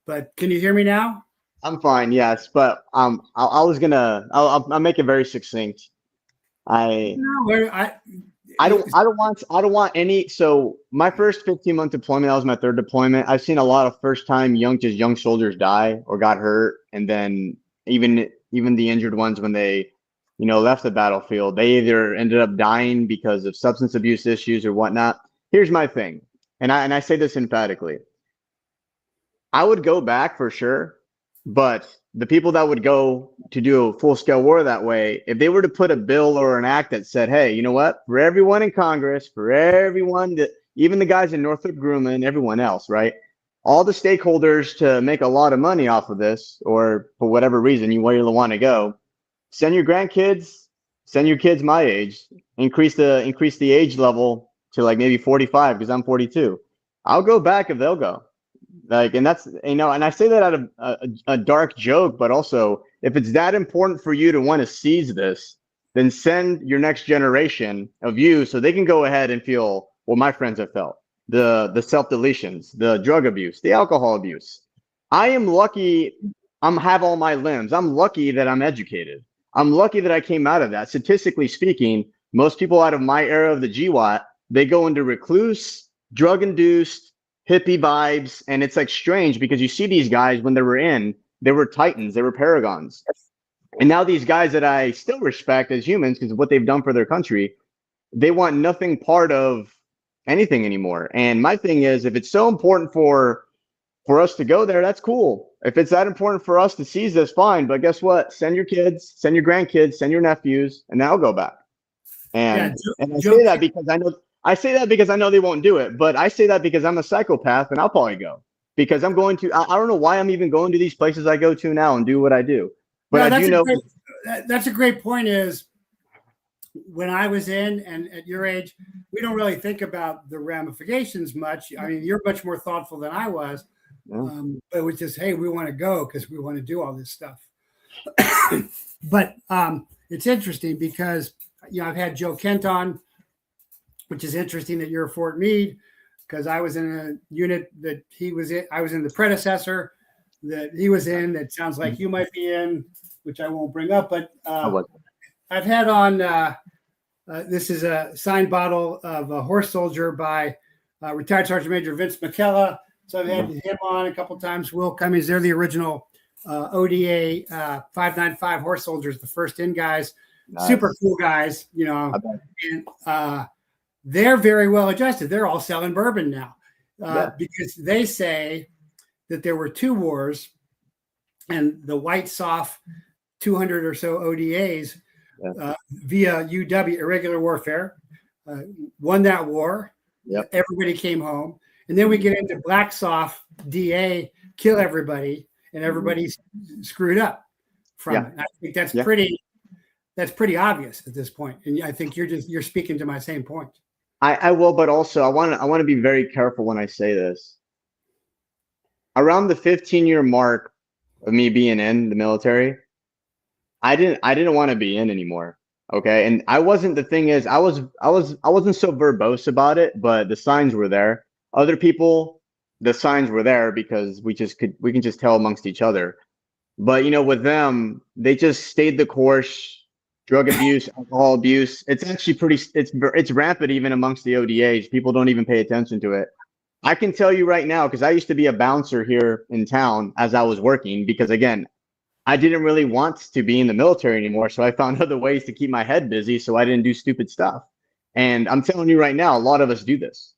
but can you hear me now? I'm fine, yes, but I'll make it very succinct. I don't want any. So my first 15-month deployment, that was my third deployment. I've seen a lot of first-time young soldiers die or got hurt, and then even the injured ones, when they left the battlefield, they either ended up dying because of substance abuse issues or whatnot. Here's my thing, and I say this emphatically. I would go back for sure, but the people that would go to do a full-scale war that way, if they were to put a bill or an act that said, hey, you know what, for everyone in Congress, for everyone, even the guys in Northrop Grumman, everyone else, right, all the stakeholders to make a lot of money off of this, or for whatever reason you want to go, send your grandkids, send your kids my age, increase the age level to like maybe 45, because I'm 42. I'll go back if they'll go. And that's, and I say that out of a dark joke, but also, if it's that important for you to want to seize this, then send your next generation of you so they can go ahead and feel what my friends have felt, the self-deletions, the drug abuse, the alcohol abuse. I am lucky have all my limbs. I'm lucky that I'm educated. I'm lucky that I came out of that. Statistically speaking, most people out of my era of the GWAT, they go into recluse, drug-induced, hippie vibes, and it's like strange because you see these guys when they were titans, they were paragons, and now these guys that I still respect as humans because of what they've done for their country, they want nothing part of anything anymore. And my thing is, if it's so important for us to go there, that's cool. If it's that important for us to seize this, fine. But guess what? Send your kids, send your grandkids, send your nephews, and then I'll go back. And I say that because I know they won't do it, but I say that because I'm a psychopath and I'll probably go because I'm going to, I don't know why I'm even going to these places I go to now and do what I do. But I do know. That's a great point is when I was in and at your age, we don't really think about the ramifications much. I mean, you're much more thoughtful than I was, but it was just, hey, we want to go because we want to do all this stuff. But it's interesting because, I've had Joe Kent on, which is interesting that you're at Fort Meade. because I was in a unit that he was in. I was in the predecessor that he was in. That sounds like you might be in, which I won't bring up. But I've had on. This is a signed bottle of a horse soldier by retired Sergeant Major Vince McKella. So I've had him on a couple times. Will Cummings, they're the original ODA 595 horse soldiers, the first in guys. Nice. Super cool guys, you know. And they're very well adjusted. They're all selling bourbon now because they say that there were 2 wars, and the white soft 200 or so ODAs via UW, irregular warfare, won that war. Yep. Everybody came home. And then we get into black soft DA, kill everybody, and everybody's screwed up from it. I think that's pretty obvious at this point. And I think you're speaking to my same point. I will, but also I want to be very careful when I say this. Around the 15-year mark of me being in the military, I didn't want to be in anymore. Okay. And I wasn't, the thing is, I wasn't so verbose about it, but the signs were there. Other people, the signs were there because we can just tell amongst each other. But, you know, with them, they just stayed the course. Drug abuse, alcohol abuse. It's actually it's rampant even amongst the ODAs. People don't even pay attention to it. I can tell you right now, because I used to be a bouncer here in town as I was working, because again, I didn't really want to be in the military anymore. So I found other ways to keep my head busy so I didn't do stupid stuff. And I'm telling you right now, a lot of us do this.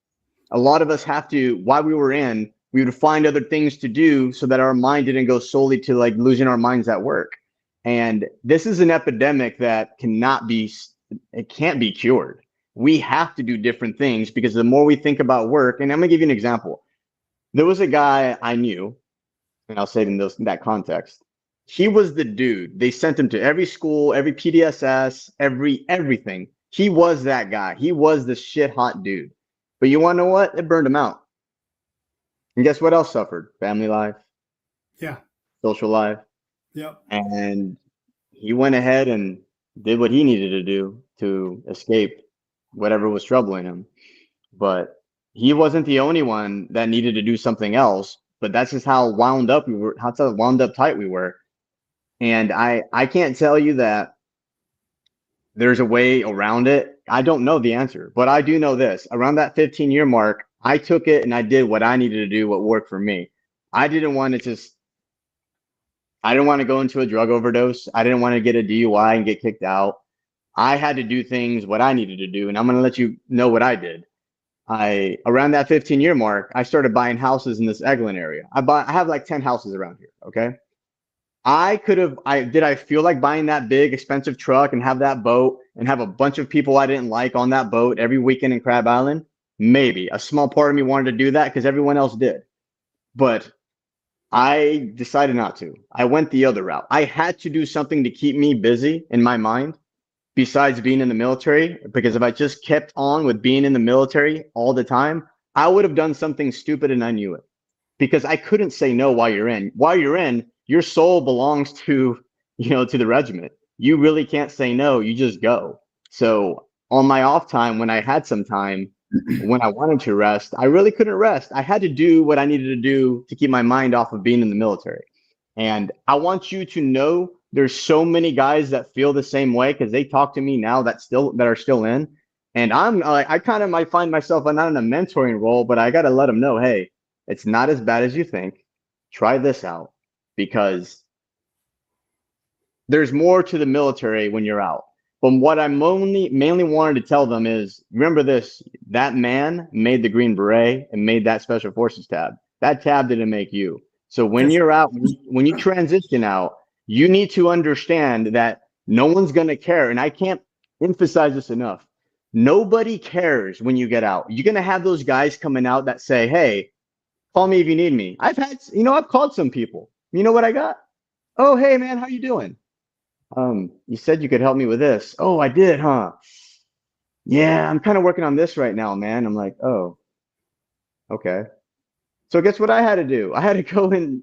A lot of us have to, while we were in, we would find other things to do so that our mind didn't go solely to like losing our minds at work. And this is an epidemic that can't be cured. We have to do different things because the more we think about work, and I'm gonna give you an example. There was a guy I knew, and I'll say it in that context. He was the dude. They sent him to every school, every PDSS, everything. He was that guy. He was the shit hot dude. But you want to know what? It burned him out. And guess what else suffered? Family life. Yeah. Social life. Yep. And he went ahead and did what he needed to do to escape whatever was troubling him. But he wasn't the only one that needed to do something else. But that's just how wound up we were, how wound up tight we were. And I can't tell you that there's a way around it. I don't know the answer, but I do know this. Around that 15-year mark, I took it and I did what I needed to do, what worked for me. I didn't want to go into a drug overdose. I didn't want to get a DUI and get kicked out. I had to do things what I needed to do, and I'm going to let you know what I did. Around that 15-year mark, I started buying houses in this Eglin area. I have like 10 houses around here, okay? Did I feel like buying that big expensive truck and have that boat and have a bunch of people I didn't like on that boat every weekend in Crab Island? Maybe. A small part of me wanted to do that because everyone else did. But I decided not to. I went the other route. I had to do something to keep me busy in my mind besides being in the military, because if I just kept on with being in the military all the time, I would have done something stupid and I knew it, because I couldn't say no while you're in. While you're in, your soul belongs to, to the regiment. You really can't say no. You just go. So on my off time, when I had some time, when I wanted to rest, I really couldn't rest. I had to do what I needed to do to keep my mind off of being in the military. And I want you to know there's so many guys that feel the same way, because they talk to me now that are still in. And I kind of might find myself not in a mentoring role, but I got to let them know, hey, it's not as bad as you think. Try this out, because there's more to the military when you're out. But what I mainly wanted to tell them is, remember this, that man made the Green Beret and made that Special Forces tab. That tab didn't make you. So when you're out, when you transition out, you need to understand that no one's going to care. And I can't emphasize this enough. Nobody cares when you get out. You're going to have those guys coming out that say, hey, call me if you need me. I've called some people. You know what I got? Oh, hey, man, how you doing? You said you could help me with this. Oh, I did, huh? Yeah, I'm kind of working on this right now, man. I'm like, oh, okay. So guess what I had to do? I had to go and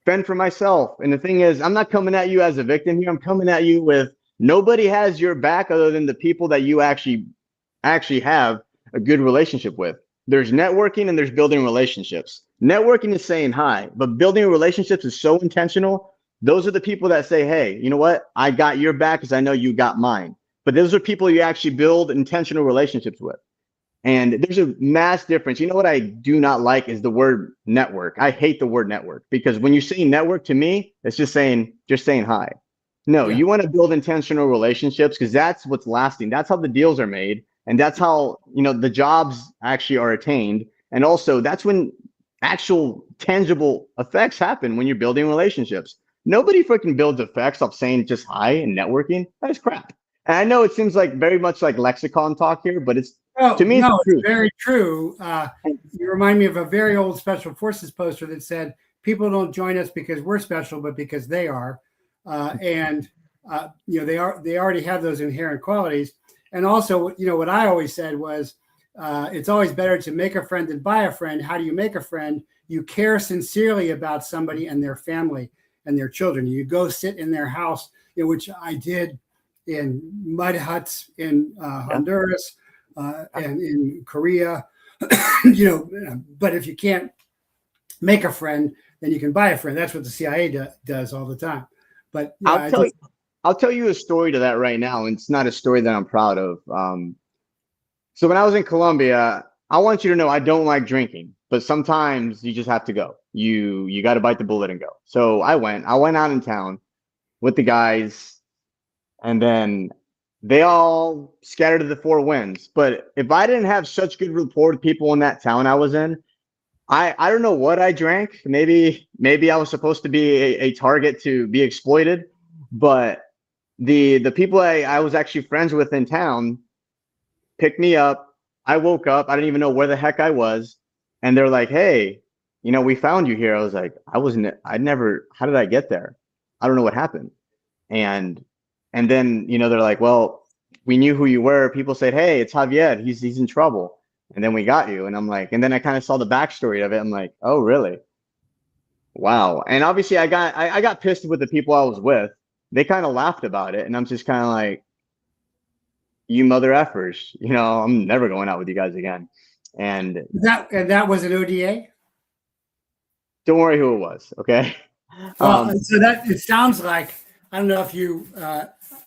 fend for myself. And the thing is, I'm not coming at you as a victim here. I'm coming at you with nobody has your back other than the people that you actually have a good relationship with. there's networking and there's building relationships. Networking is saying hi, but building relationships is so intentional. Those are the people that say, hey, you know what? I got your back because I know you got mine. But those are people you actually build intentional relationships with. And there's a mass difference. You know what I do not like is the word network. I hate the word network because when you say network, to me, it's just saying hi. No, Yeah. you want to build intentional relationships because that's what's lasting. That's how the deals are made. And that's how, the jobs actually are attained. And also that's when actual tangible effects happen when you're building relationships. Nobody freaking builds effects off saying just hi and networking. That is crap. And I know it seems like very much like lexicon talk here, but Oh, to me, no, it's true. it's very true. You remind me of a very old Special Forces poster that said, people don't join us because we're special, but because they are. They already have those inherent qualities. And also, what I always said was, it's always better to make a friend than buy a friend. How do you make a friend? You care sincerely about somebody and their family and their children. You go sit in their house, which I did in mud huts in Honduras and in Korea. But if you can't make a friend, then you can buy a friend. That's what the CIA does all the time. But I'll tell you a story to that right now, and it's not a story that I'm proud of. So when I was in Colombia, I want you to know I don't like drinking, but sometimes you just have to go. You got to bite the bullet and go. So I went out in town with the guys, and then they all scattered to the four winds. But if I didn't have such good rapport with people in that town I was in, I don't know what I drank. Maybe I was supposed to be a target to be exploited, but the people I was actually friends with in town picked me up. I woke up. I didn't even know where the heck I was. And they're like, hey, we found you here. I was like, how did I get there? I don't know what happened. And then, they're like, well, we knew who you were. People said, hey, it's Javier. He's in trouble. And then we got you. And I'm like, and then I kind of saw the backstory of it. I'm like, oh, really? Wow. And obviously I got pissed with the people I was with. They kind of laughed about it. And I'm just kind of like, you mother effers, I'm never going out with you guys again. And that was an ODA? Don't worry who it was. Okay. Well, so that it sounds like, I don't know if you,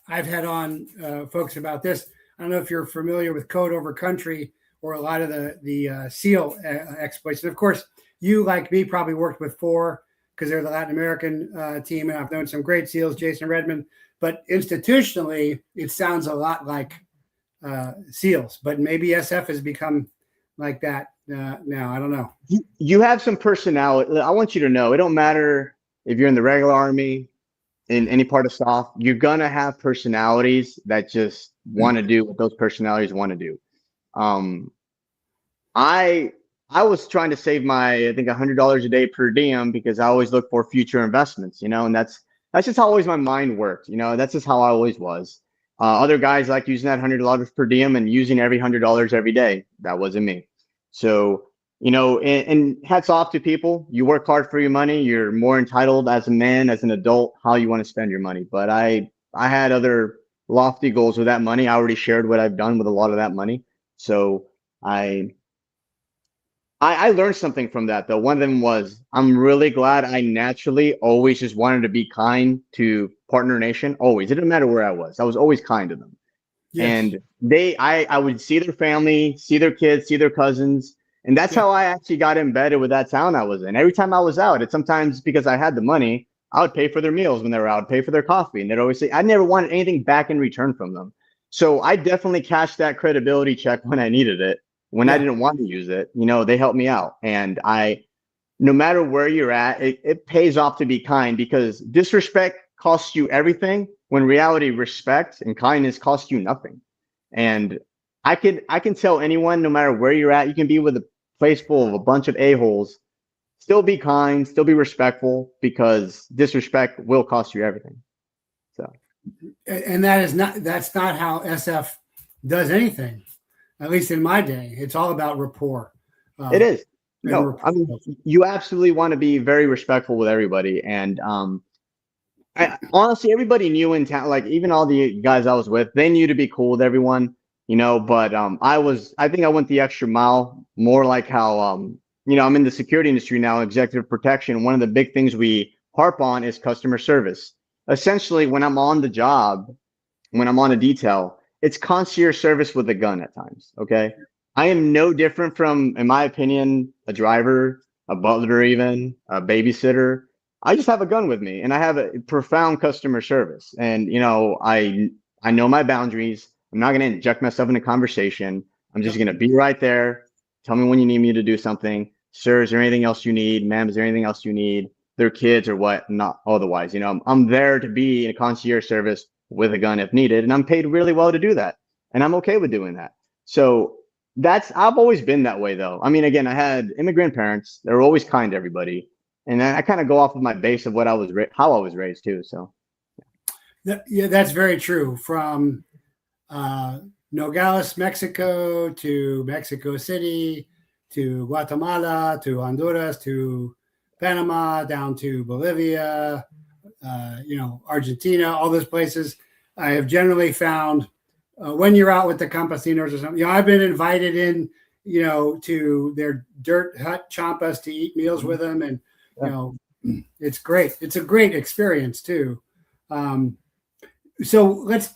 I've had on folks about this. I don't know if you're familiar with Code Over Country or a lot of the SEAL exploits. And of course, you, like me, probably worked with FOR because they're the Latin American team. And I've known some great SEALs, Jason Redmond. But institutionally, it sounds a lot like SEALs. But maybe SF has become like that now. I don't know. You have some personality. I want you to know, it don't matter if you're in the regular Army, in any part of SOF, you're going to have personalities that just want to do what those personalities want to do. I was trying to save I think $100 a day per diem because I always look for future investments, and that's just how always my mind worked. That's just how I always was. Other guys like using that $100 per diem and using every $100 every day. That wasn't me. So, and hats off to people. You work hard for your money. You're more entitled as a man, as an adult, how you want to spend your money. But I had other lofty goals with that money. I already shared what I've done with a lot of that money. So I learned something from that, though. One of them was, I'm really glad I naturally always just wanted to be kind to Partner Nation. Always. It didn't matter where I was. I was always kind to them. Yes. And I would see their family, see their kids, see their cousins. And that's how I actually got embedded with that town I was in. Every time I was out, it's sometimes because I had the money, I would pay for their meals when they were out, pay for their coffee. And they'd always say, I never wanted anything back in return from them. So I definitely cashed that credibility check when I needed it. When I didn't want to use it, they helped me out. And no matter where you're at, it pays off to be kind, because disrespect costs you everything, when reality, respect and kindness cost you nothing. And I can tell anyone, no matter where you're at, you can be with a place full of a bunch of a-holes, still be kind, still be respectful, because disrespect will cost you everything. So, and that's not how SF does anything. At least in my day, it's all about rapport. It is. No, I mean, you absolutely want to be very respectful with everybody. And honestly, everybody knew in town, like even all the guys I was with, they knew to be cool with everyone. But I think I went the extra mile, more like how, I'm in the security industry now, executive protection. One of the big things we harp on is customer service. Essentially, when I'm on the job, when I'm on a detail, it's concierge service with a gun at times. Okay. I am no different from, in my opinion, a driver, a butler, even a babysitter. I just have a gun with me and I have a profound customer service. And, I know my boundaries. I'm not going to inject myself in a conversation. I'm just going to be right there. Tell me when you need me to do something. Sir, is there anything else you need? Ma'am, is there anything else you need? Their kids or what? Not otherwise. I'm there to be in a concierge service with a gun if needed, and I'm paid really well to do that, and I'm okay with doing that. So I've always been that way, though. I mean, again, I had immigrant parents; they were always kind to everybody, and then I kind of go off of my base of what how I was raised too. So Yeah, that's very true. From Nogales, Mexico, to Mexico City, to Guatemala, to Honduras, to Panama, down to Bolivia, Argentina, all those places. I have generally found when you're out with the campesinos or something, I've been invited in, to their dirt hut champas to eat meals with them. And, it's great. It's a great experience too. So let's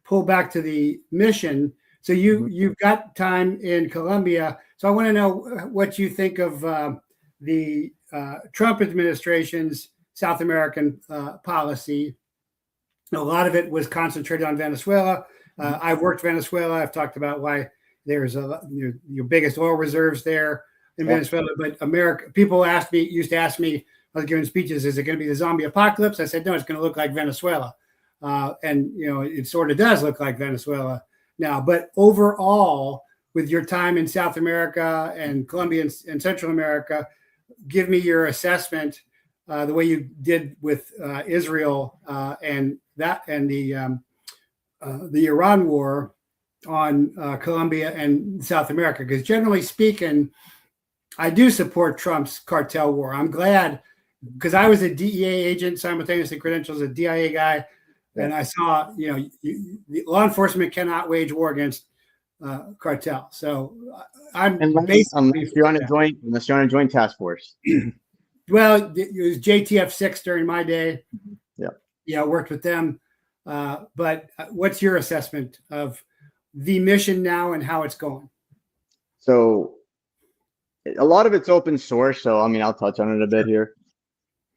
pull back to the mission. So you've got time in Colombia. So I want to know what you think of the Trump administration's South American policy. A lot of it was concentrated on Venezuela. I've worked Venezuela. I've talked about why there's your biggest oil reserves there in Venezuela. But people used to ask me, I was giving speeches, is it going to be the zombie apocalypse? I said, no, it's going to look like Venezuela. And it sort of does look like Venezuela now. But overall, with your time in South America and Colombia and Central America, give me your assessment, the way you did with Israel and the Iran war on Colombia and South America. Because generally speaking, I do support Trump's cartel war. I'm glad, because I was a DEA agent, simultaneously credentialed as a DIA guy, and I saw, law enforcement cannot wage war against cartel. So I'm unless you're on a joint task force. Well, it was JTF 6 during my day. Yeah, I worked with them. But what's your assessment of the mission now and how it's going? So a lot of it's open source. So, I'll touch on it a bit here.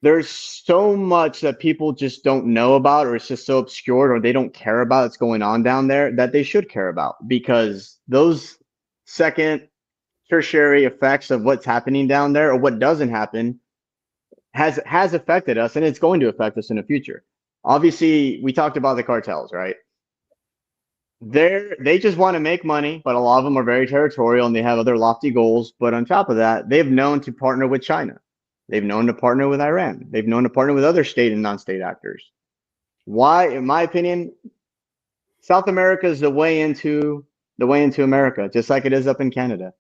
There's so much that people just don't know about, or it's just so obscured, or they don't care about what's going on down there that they should care about, because those second, tertiary effects of what's happening down there, or what doesn't happen, has affected us, and it's going to affect us in the future. Obviously, we talked about the cartels, right? They just want to make money, but a lot of them are very territorial and they have other lofty goals. But on top of that, they've known to partner with China. They've known to partner with Iran. They've known to partner with other state and non-state actors. Why, in my opinion, South America is the way into America, just like it is up in Canada.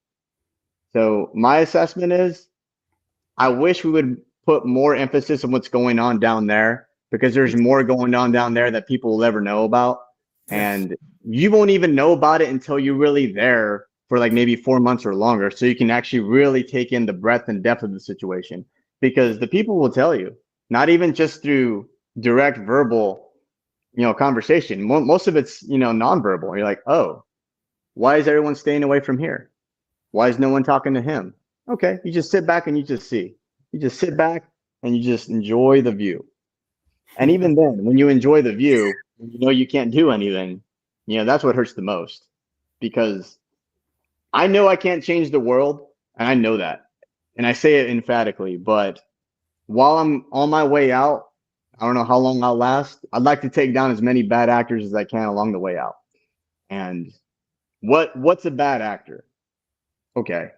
So my assessment is, I wish we would put more emphasis on what's going on down there, because there's more going on down there that people will ever know about. And you won't even know about it until you're really there for like maybe 4 months or longer. So you can actually really take in the breadth and depth of the situation, because the people will tell you, not even just through direct verbal, conversation. Most of it's, nonverbal. You're like, oh, why is everyone staying away from here? Why is no one talking to him? Okay. You just sit back and you just see. You just sit back and you just enjoy the view. And even then, when you enjoy the view, you can't do anything, that's what hurts the most, because I know I can't change the world, and I know that, and I say it emphatically, but while I'm on my way out, I don't know how long I'll last. I'd like to take down as many bad actors as I can along the way out. And what's a bad actor? Okay.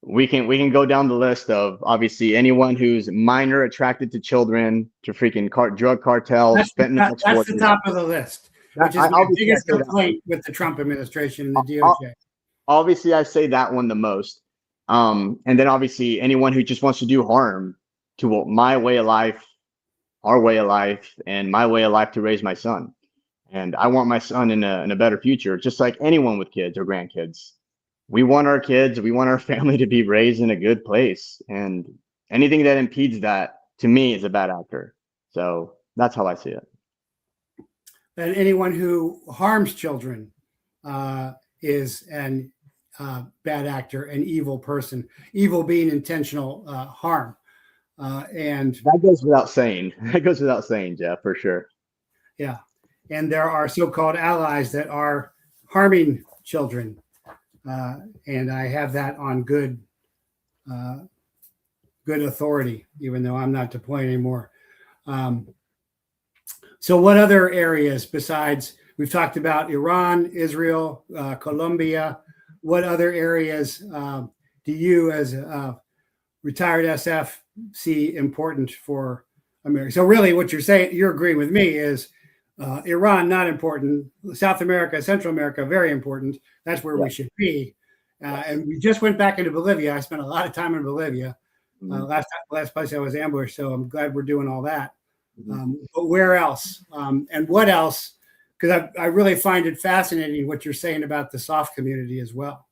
We can go down the list of, obviously, anyone who's minor, attracted to children, to freaking drug cartels. That's the top of the list, which is my biggest complaint with the Trump administration and the DOJ. Obviously, I say that one the most. And then obviously anyone who just wants to do harm to my way of life, our way of life, and my way of life to raise my son. And I want my son in a better future, just like anyone with kids or grandkids. We want our kids, we want our family to be raised in a good place. And anything that impedes that, to me, is a bad actor. So that's how I see it. And anyone who harms children is an bad actor, an evil person, evil being intentional harm. And that goes without saying. That goes without saying, Jeff, for sure. Yeah. And there are so-called allies that are harming children. And I have that on good authority, even though I'm not deployed anymore. So what other areas besides, we've talked about Iran, Israel, Colombia, what other areas do you as a retired SF see important for America? So really what you're saying, you're agreeing with me, is Iran, not important. South America, Central America, very important. That's where we should be. And we just went back into Bolivia. I spent a lot of time in Bolivia. Last place I was ambushed, so I'm glad we're doing all that. But where else? And what else? Because I really find it fascinating what you're saying about the soft community as well.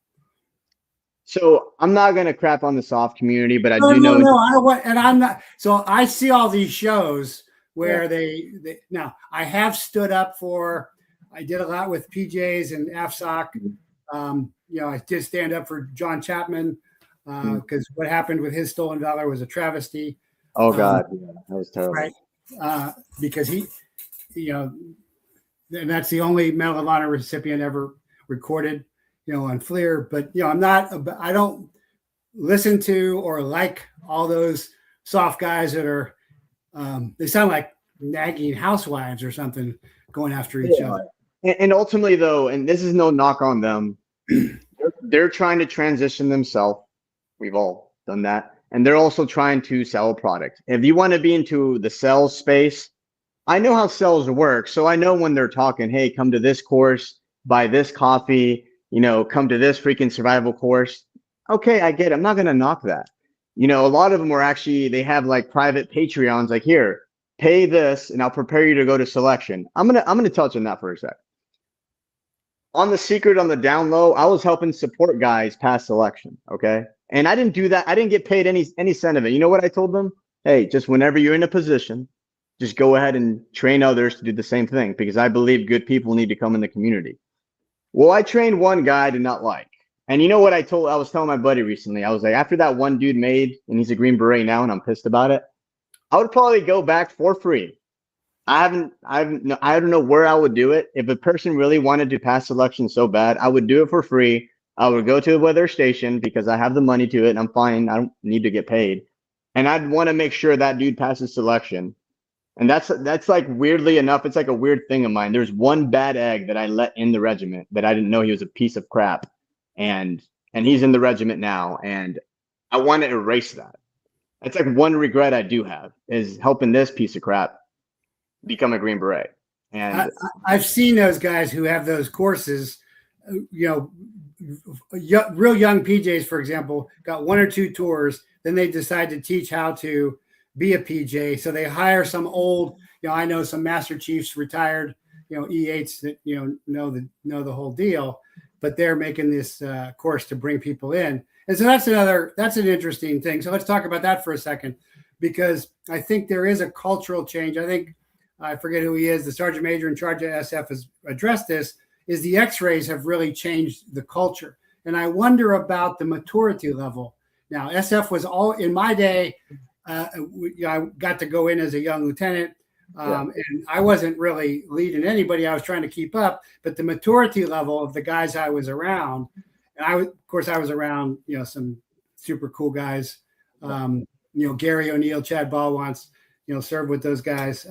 So I'm not going to crap on the soft community, but I do know. No, I don't want, and I'm not. So I see all these shows where they now I have stood up for. I did a lot with PJs and AFSOC. I did stand up for John Chapman because what happened with his stolen dollar was a travesty. Oh God, that was terrible. Right, because he, and that's the only Medal of Honor recipient ever recorded, on FLIR. But I don't listen to or like all those soft guys that are. They sound like nagging housewives or something going after each other. And ultimately, though, and this is no knock on them, they're trying to transition themselves. We've all done that. And they're also trying to sell a product. If you want to be into the sales space, I know how sales work. So I know when they're talking, hey, come to this course, buy this coffee, come to this freaking survival course. Okay, I get it. I'm not going to knock that. A lot of them are actually, they have like private Patreons, like, here, pay this and I'll prepare you to go to selection. I'm going to touch on that for a sec. On the secret, on the down low, I was helping support guys pass selection. Okay. And I didn't do that. I didn't get paid any cent of it. You know what I told them? Hey, just whenever you're in a position, just go ahead and train others to do the same thing, because I believe good people need to come in the community. Well, I trained one guy I did not like. And you know what I was telling my buddy recently? I was like, after that one dude made, and he's a Green Beret now, and I'm pissed about it, I would probably go back for free. I don't know where I would do it. If a person really wanted to pass selection so bad, I would do it for free. I would go to a weather station because I have the money to it and I'm fine. I don't need to get paid. And I'd want to make sure that dude passes selection. And that's like, weirdly enough, it's like a weird thing of mine. There's one bad egg that I let in the regiment that I didn't know he was a piece of crap. And he's in the regiment now. And I want to erase that. That's like one regret I do have, is helping this piece of crap become a Green Beret. And I've seen those guys who have those courses, real young PJs, for example, got 1 or 2 tours. Then they decide to teach how to be a PJ. So they hire some old, I know some Master Chiefs, retired, E8s that, know the whole deal, but they're making this course to bring people in. And so that's an interesting thing. So let's talk about that for a second, because I think there is a cultural change. I forget who he is, the sergeant major in charge of SF has addressed this, is the x-rays have really changed the culture. And I wonder about the maturity level. Now, SF was all, in my day, I got to go in as a young lieutenant, and I wasn't really leading anybody. I was trying to keep up, but the maturity level of the guys I was around, and I was around, some super cool guys, Gary O'Neill, Chad Ball once, served with those guys.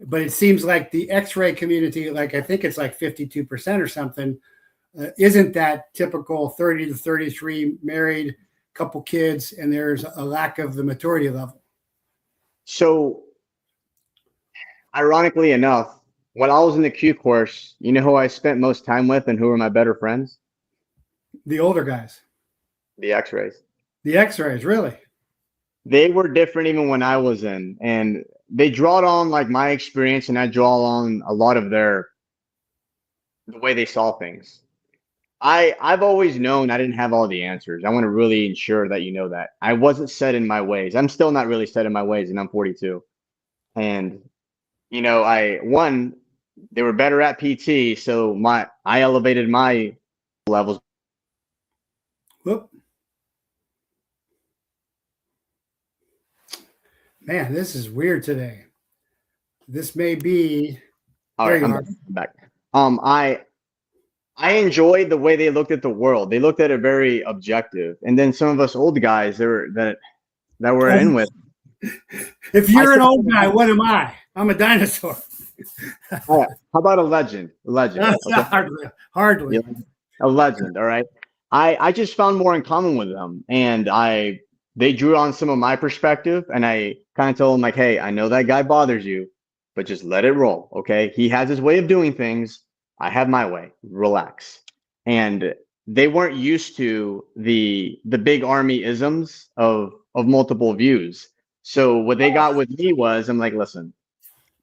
But it seems like the x-ray community, like, I think it's like 52% or something, isn't that typical 30 to 33 married, couple kids, and there's a lack of the maturity level. So ironically enough, when I was in the Q course, you know who I spent most time with and who were my better friends? The older guys. The x-rays. The x-rays, really? They were different even when I was in. And they draw on like my experience, and I draw on a lot of the way they saw things. I've always known I didn't have all the answers. I want to really ensure that you know that. I wasn't set in my ways. I'm still not really set in my ways, and I'm 42. And they were better at PT, so I elevated my levels. Whoop. Man, this is weird today. This may be. All right, I'm back. I enjoyed the way they looked at the world. They looked at it very objective. And then some of us old guys that were in with. If you're an old guy, what am I? I'm a dinosaur. How about a legend? A legend. Okay. Hardly. Yeah, a legend. All right. I just found more in common with them, and they drew on some of my perspective, and I kind of told them like, hey, I know that guy bothers you, but just let it roll. Okay. He has his way of doing things. I have my way. Relax. And they weren't used to the big army isms of multiple views. So what they got with me was, I'm like, listen,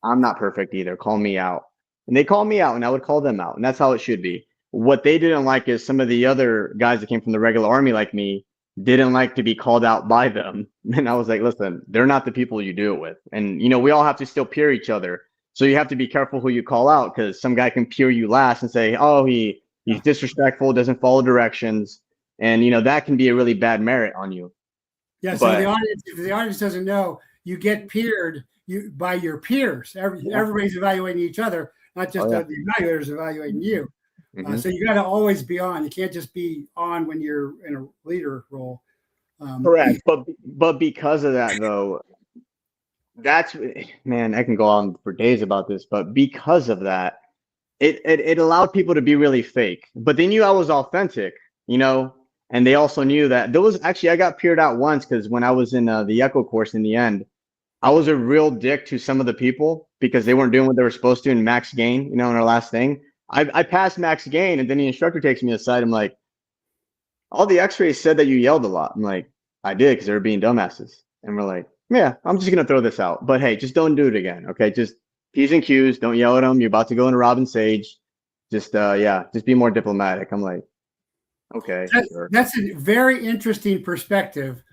I'm not perfect either. Call me out. And they called me out, and I would call them out. And that's how it should be. What they didn't like is some of the other guys that came from the regular army like me didn't like to be called out by them. And I was like, listen, they're not the people you do it with. And, we all have to still peer each other. So you have to be careful who you call out, because some guy can peer you last and say, oh, he's disrespectful, doesn't follow directions. And, that can be a really bad merit on you. Yeah. So if the audience doesn't know, you get peered by your peers. Everybody's evaluating each other, not just the evaluators evaluating you. Mm-hmm. So you got to always be on. You can't just be on when you're in a leader role. Correct. But because of that, though, man, I can go on for days about this, but because of that, it allowed people to be really fake. But they knew I was authentic, and they also knew that I got peered out once, because when I was in the Echo course in the end, I was a real dick to some of the people because they weren't doing what they were supposed to in max gain, in our last thing. I passed max gain, and then the instructor takes me aside. I'm like, all the x-rays said that you yelled a lot. I'm like, I did, because they were being dumbasses. And we're like, yeah, I'm just going to throw this out. But hey, just don't do it again. Okay. Just P's and Q's. Don't yell at them. You're about to go into Robin Sage. Just be more diplomatic. I'm like, okay. That's a very interesting perspective,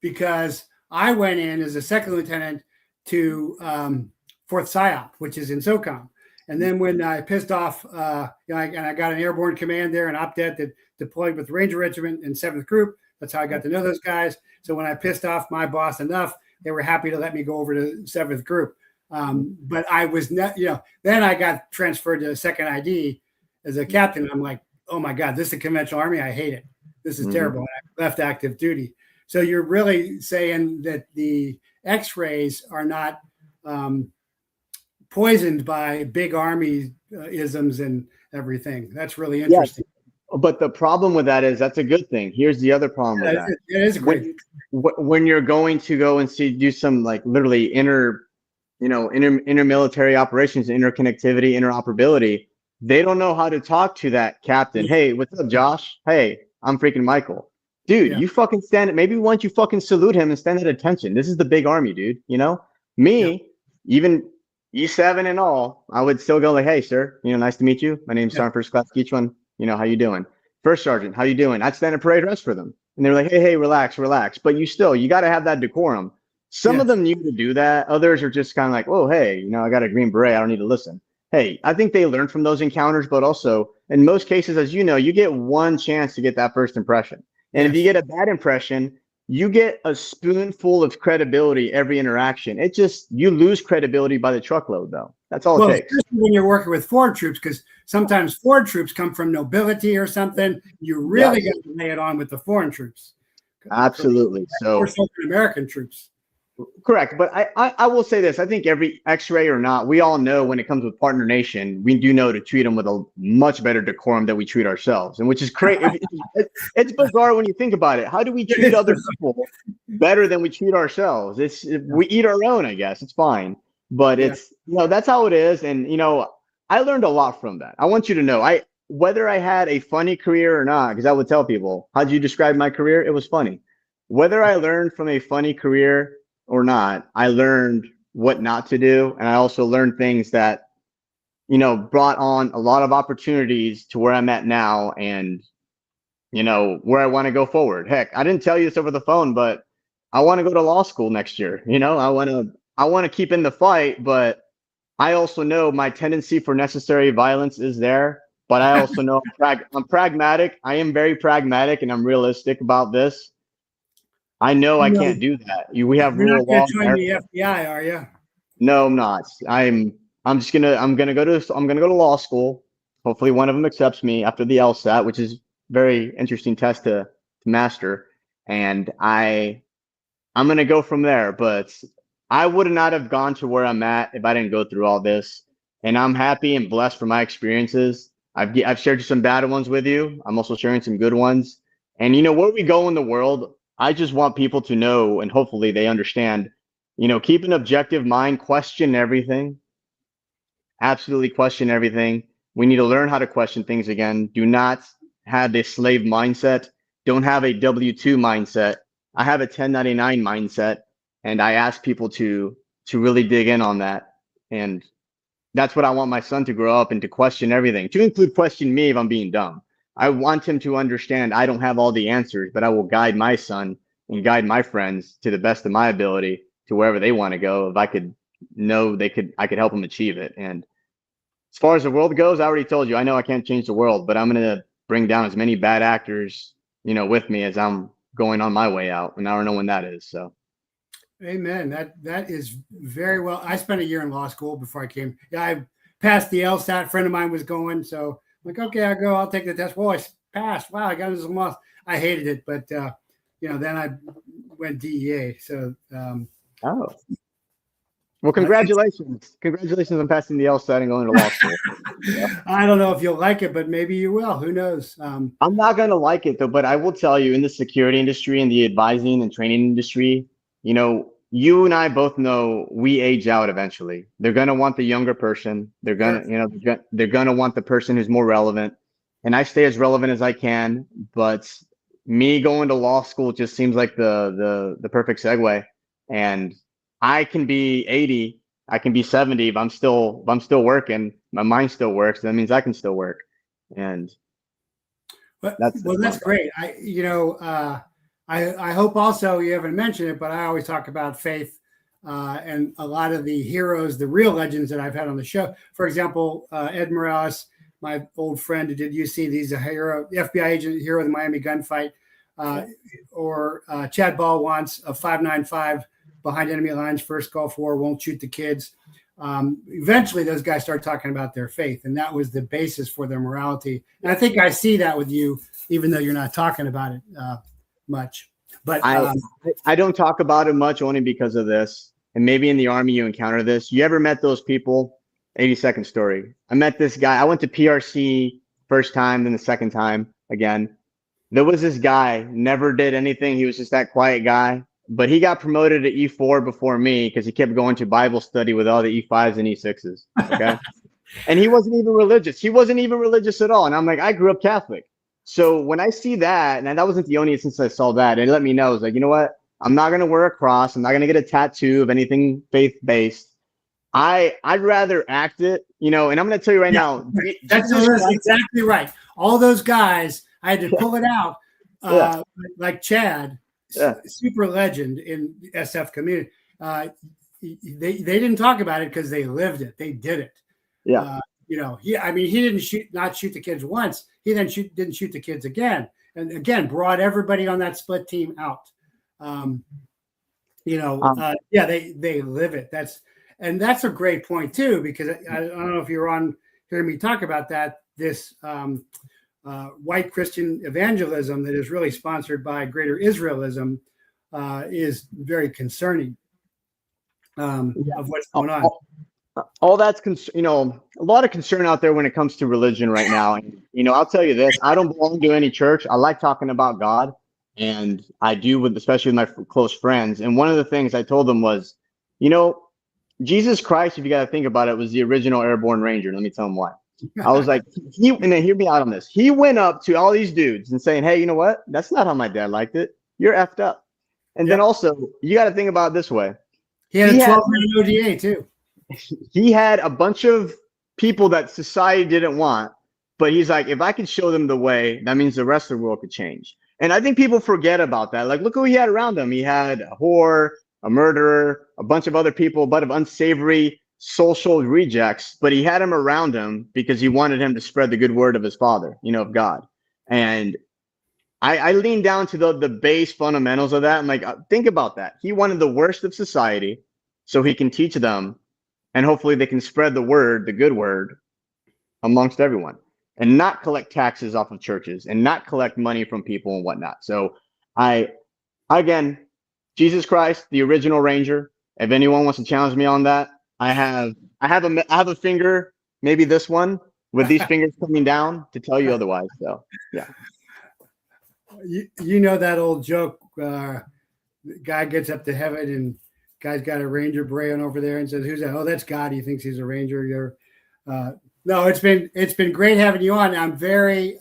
because I went in as a second lieutenant to 4th PSYOP, which is in SOCOM. And then when I pissed off, and I got an airborne command there, an OPDET that deployed with the Ranger Regiment in 7th Group. That's how I got to know those guys. So when I pissed off my boss enough, they were happy to let me go over to 7th Group. But I was not, then I got transferred to 2nd ID as a captain. I'm like, oh my God, this is the conventional army. I hate it. This is terrible. I left active duty. So you're really saying that the x-rays are not poisoned by big army isms and everything. That's really interesting. Yeah, but the problem with that is that's a good thing. Here's the other problem with that. It is great. When you're going to go and do some like literally intermilitary operations, interconnectivity, interoperability, they don't know how to talk to that captain. Hey, what's up, Josh? Hey, I'm freaking Michael. Dude, you fucking stand. Maybe once you fucking salute him and stand at attention. This is the big army, dude. Even E7 and all, I would still go like, hey, sir, nice to meet you. My name's Sergeant First Class GUITRON. How you doing? First Sergeant, how you doing? I'd stand at parade rest for them. And they're like, hey, relax. But you got to have that decorum. Some of them need to do that. Others are just kind of like, oh, hey, I got a green beret. I don't need to listen. Hey, I think they learn from those encounters, but also in most cases, as you know, you get one chance to get that first impression. And if you get a bad impression, you get a spoonful of credibility every interaction. You lose credibility by the truckload, though. That's all it takes. Especially when you're working with forward troops, because sometimes forward troops come from nobility or something. You really got to lay it on with the foreign troops. Absolutely. Or American troops. Correct. But I will say this. I think every x-ray or not, we all know when it comes with partner nation, we do know to treat them with a much better decorum than we treat ourselves. And which is crazy. It's bizarre when you think about it. How do we treat other people better than we treat ourselves? We eat our own, I guess. It's fine. But that's how it is. And, I learned a lot from that. I want you to know, whether I had a funny career or not, because I would tell people, how'd you describe my career? It was funny. Whether I learned from a funny career or not, I learned what not to do. And I also learned things that, brought on a lot of opportunities to where I'm at now and, where I want to go forward. Heck, I didn't tell you this over the phone, but I want to go to law school next year. I want to keep in the fight, but I also know my tendency for necessary violence is there. But I also know I'm pragmatic. I am very pragmatic and I'm realistic about this. I know I can't do that. We have You're rule not of going law. to join the FBI, are you? No, I'm not. I'm gonna go to law school. Hopefully one of them accepts me after the LSAT, which is very interesting test to master. And I'm gonna go from there. But I would not have gone to where I'm at if I didn't go through all this. And I'm happy and blessed for my experiences. I've shared some bad ones with you. I'm also sharing some good ones. And where we go in the world, I just want people to know, and hopefully they understand, keep an objective mind, question everything, absolutely question everything. We need to learn how to question things again. Do not have a slave mindset. Don't have a W-2 mindset. I have a 1099 mindset, and I ask people to really dig in on that. And that's what I want my son to grow up and to question everything, to include question me if I'm being dumb. I want him to understand I don't have all the answers, but I will guide my son and guide my friends to the best of my ability to wherever they want to go. If I could know I could help them achieve it. And as far as the world goes, I already told you, I know I can't change the world, but I'm going to bring down as many bad actors, with me as I'm going on my way out. And I don't know when that is. So. Amen. That is very well. I spent a year in law school before I came. Yeah, I passed the LSAT. A friend of mine was going, so I'm like, okay, I'll go. I'll take the test. Well, I passed. Wow, I got this month. I hated it, but then I went DEA. So. Oh. Well, congratulations! Congratulations on passing the LSAT and going to law school. I don't know if you'll like it, but maybe you will. Who knows? I'm not going to like it though, but I will tell you, in the security industry and the advising and training industry, you and I both know we age out eventually. They're going to want the younger person. They're going to, they're going to want the person who's more relevant. And I stay as relevant as I can, but me going to law school just seems like the perfect segue. And I can be 80, I can be 70 if I'm still working, my mind still works. That means I can still work. And that's great. I hope also you haven't mentioned it, but I always talk about faith and a lot of the heroes, the real legends that I've had on the show. For example, Ed Morales, my old friend who did UC, he's a hero, FBI agent, hero of the Miami gunfight, or Chad Ballwants of 595 behind enemy lines, first Gulf War, won't shoot the kids. Eventually, those guys start talking about their faith, and that was the basis for their morality. And I think I see that with you, even though you're not talking about it much. But I don't talk about it much only because of this. And maybe in the Army you encounter this. You ever met those people? 80-second story. I met this guy. I went to PRC first time, then the second time again. There was this guy, never did anything. He was just that quiet guy. But he got promoted to E4 before me because he kept going to Bible study with all the E5s and E6s. Okay. And he wasn't even religious. He wasn't even religious at all. And I'm like, I grew up Catholic. So when I see that, and that wasn't the only instance I saw that, it let me know, I was like, you know what? I'm not going to wear a cross. I'm not going to get a tattoo of anything faith-based. I'd rather act it, and I'm going to tell you right now. That's exactly right. All those guys, I had to pull it out, like Chad, super legend in the SF community. They didn't talk about it because they lived it. They did it. Yeah. He didn't not shoot the kids once. He then didn't shoot the kids again, and again brought everybody on that split team out. They live it. That's a great point too, because I don't know if you're on hearing me talk about that. This white Christian evangelism that is really sponsored by Greater Israelism is very concerning of what's going on. All that's a lot of concern out there when it comes to religion right now. And I'll tell you this: I don't belong to any church. I like talking about God, and I do especially with my close friends. And one of the things I told them was, Jesus Christ, if you got to think about it, was the original airborne ranger. Let me tell them why. I was like, and then hear me out on this. He went up to all these dudes and saying, hey, you know what? That's not how my dad liked it. You're effed up. And then also, you got to think about it this way. He had a 12-minute ODA too. He had a bunch of people that society didn't want, but he's like, if I could show them the way, that means the rest of the world could change. And I think people forget about that. Like, look who he had around him. He had a whore, a murderer, a bunch of other people, a bunch of unsavory social rejects, but he had him around him because he wanted him to spread the good word of his Father, of God. And I lean down to the base fundamentals of that. I'm like, think about that. He wanted the worst of society so he can teach them, and hopefully they can spread the word, the good word, amongst everyone, and not collect taxes off of churches and not collect money from people and whatnot. So again, Jesus Christ, the original Ranger. If anyone wants to challenge me on that, I have a finger, maybe this one, with these fingers coming down to tell you otherwise. So yeah. You know that old joke, guy gets up to heaven and guy's got a ranger beret on over there and says, who's that? Oh, that's God. He thinks he's a ranger. No, it's been great having you on. I'm very,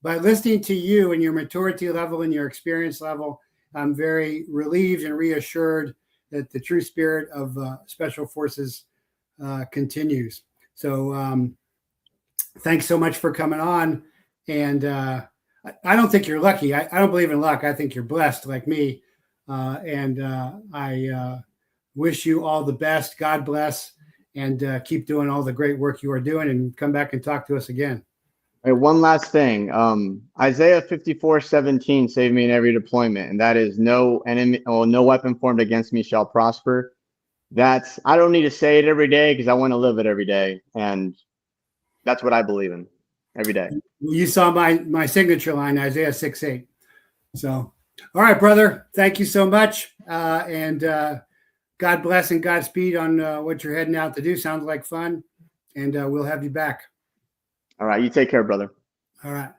by listening to you and your maturity level and your experience level, I'm very relieved and reassured that the true spirit of Special Forces continues. So thanks so much for coming on. And I don't think you're lucky. I don't believe in luck. I think you're blessed like me. I wish you all the best. God bless, and keep doing all the great work you are doing, and come back and talk to us again. All right, one last thing. Isaiah 54:17 saved me in every deployment, and that is no weapon formed against me shall prosper. I don't need to say it every day because I want to live it every day, and that's what I believe in every day. You saw my signature line, Isaiah 6:8. So, all right, brother. Thank you so much. And God bless and Godspeed on what you're heading out to do. Sounds like fun. And we'll have you back. All right. You take care, brother. All right.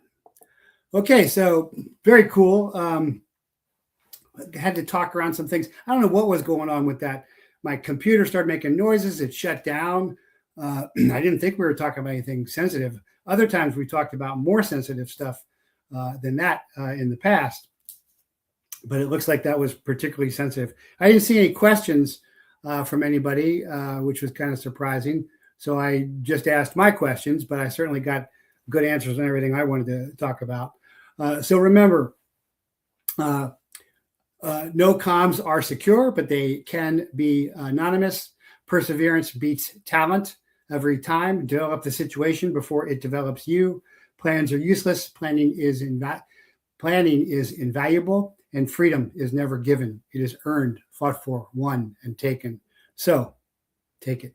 Okay. So very cool. Had to talk around some things. I don't know what was going on with that. My computer started making noises. It shut down. I didn't think we were talking about anything sensitive. Other times we talked about more sensitive stuff than that in the past, but it looks like that was particularly sensitive. I didn't see any questions from anybody, which was kind of surprising. So I just asked my questions, but I certainly got good answers on everything I wanted to talk about. So remember, no comms are secure, but they can be anonymous. Perseverance beats talent. Every time, develop the situation before it develops you. Plans are useless. Planning is invaluable, and freedom is never given. It is earned, fought for, won, and taken. So, take it.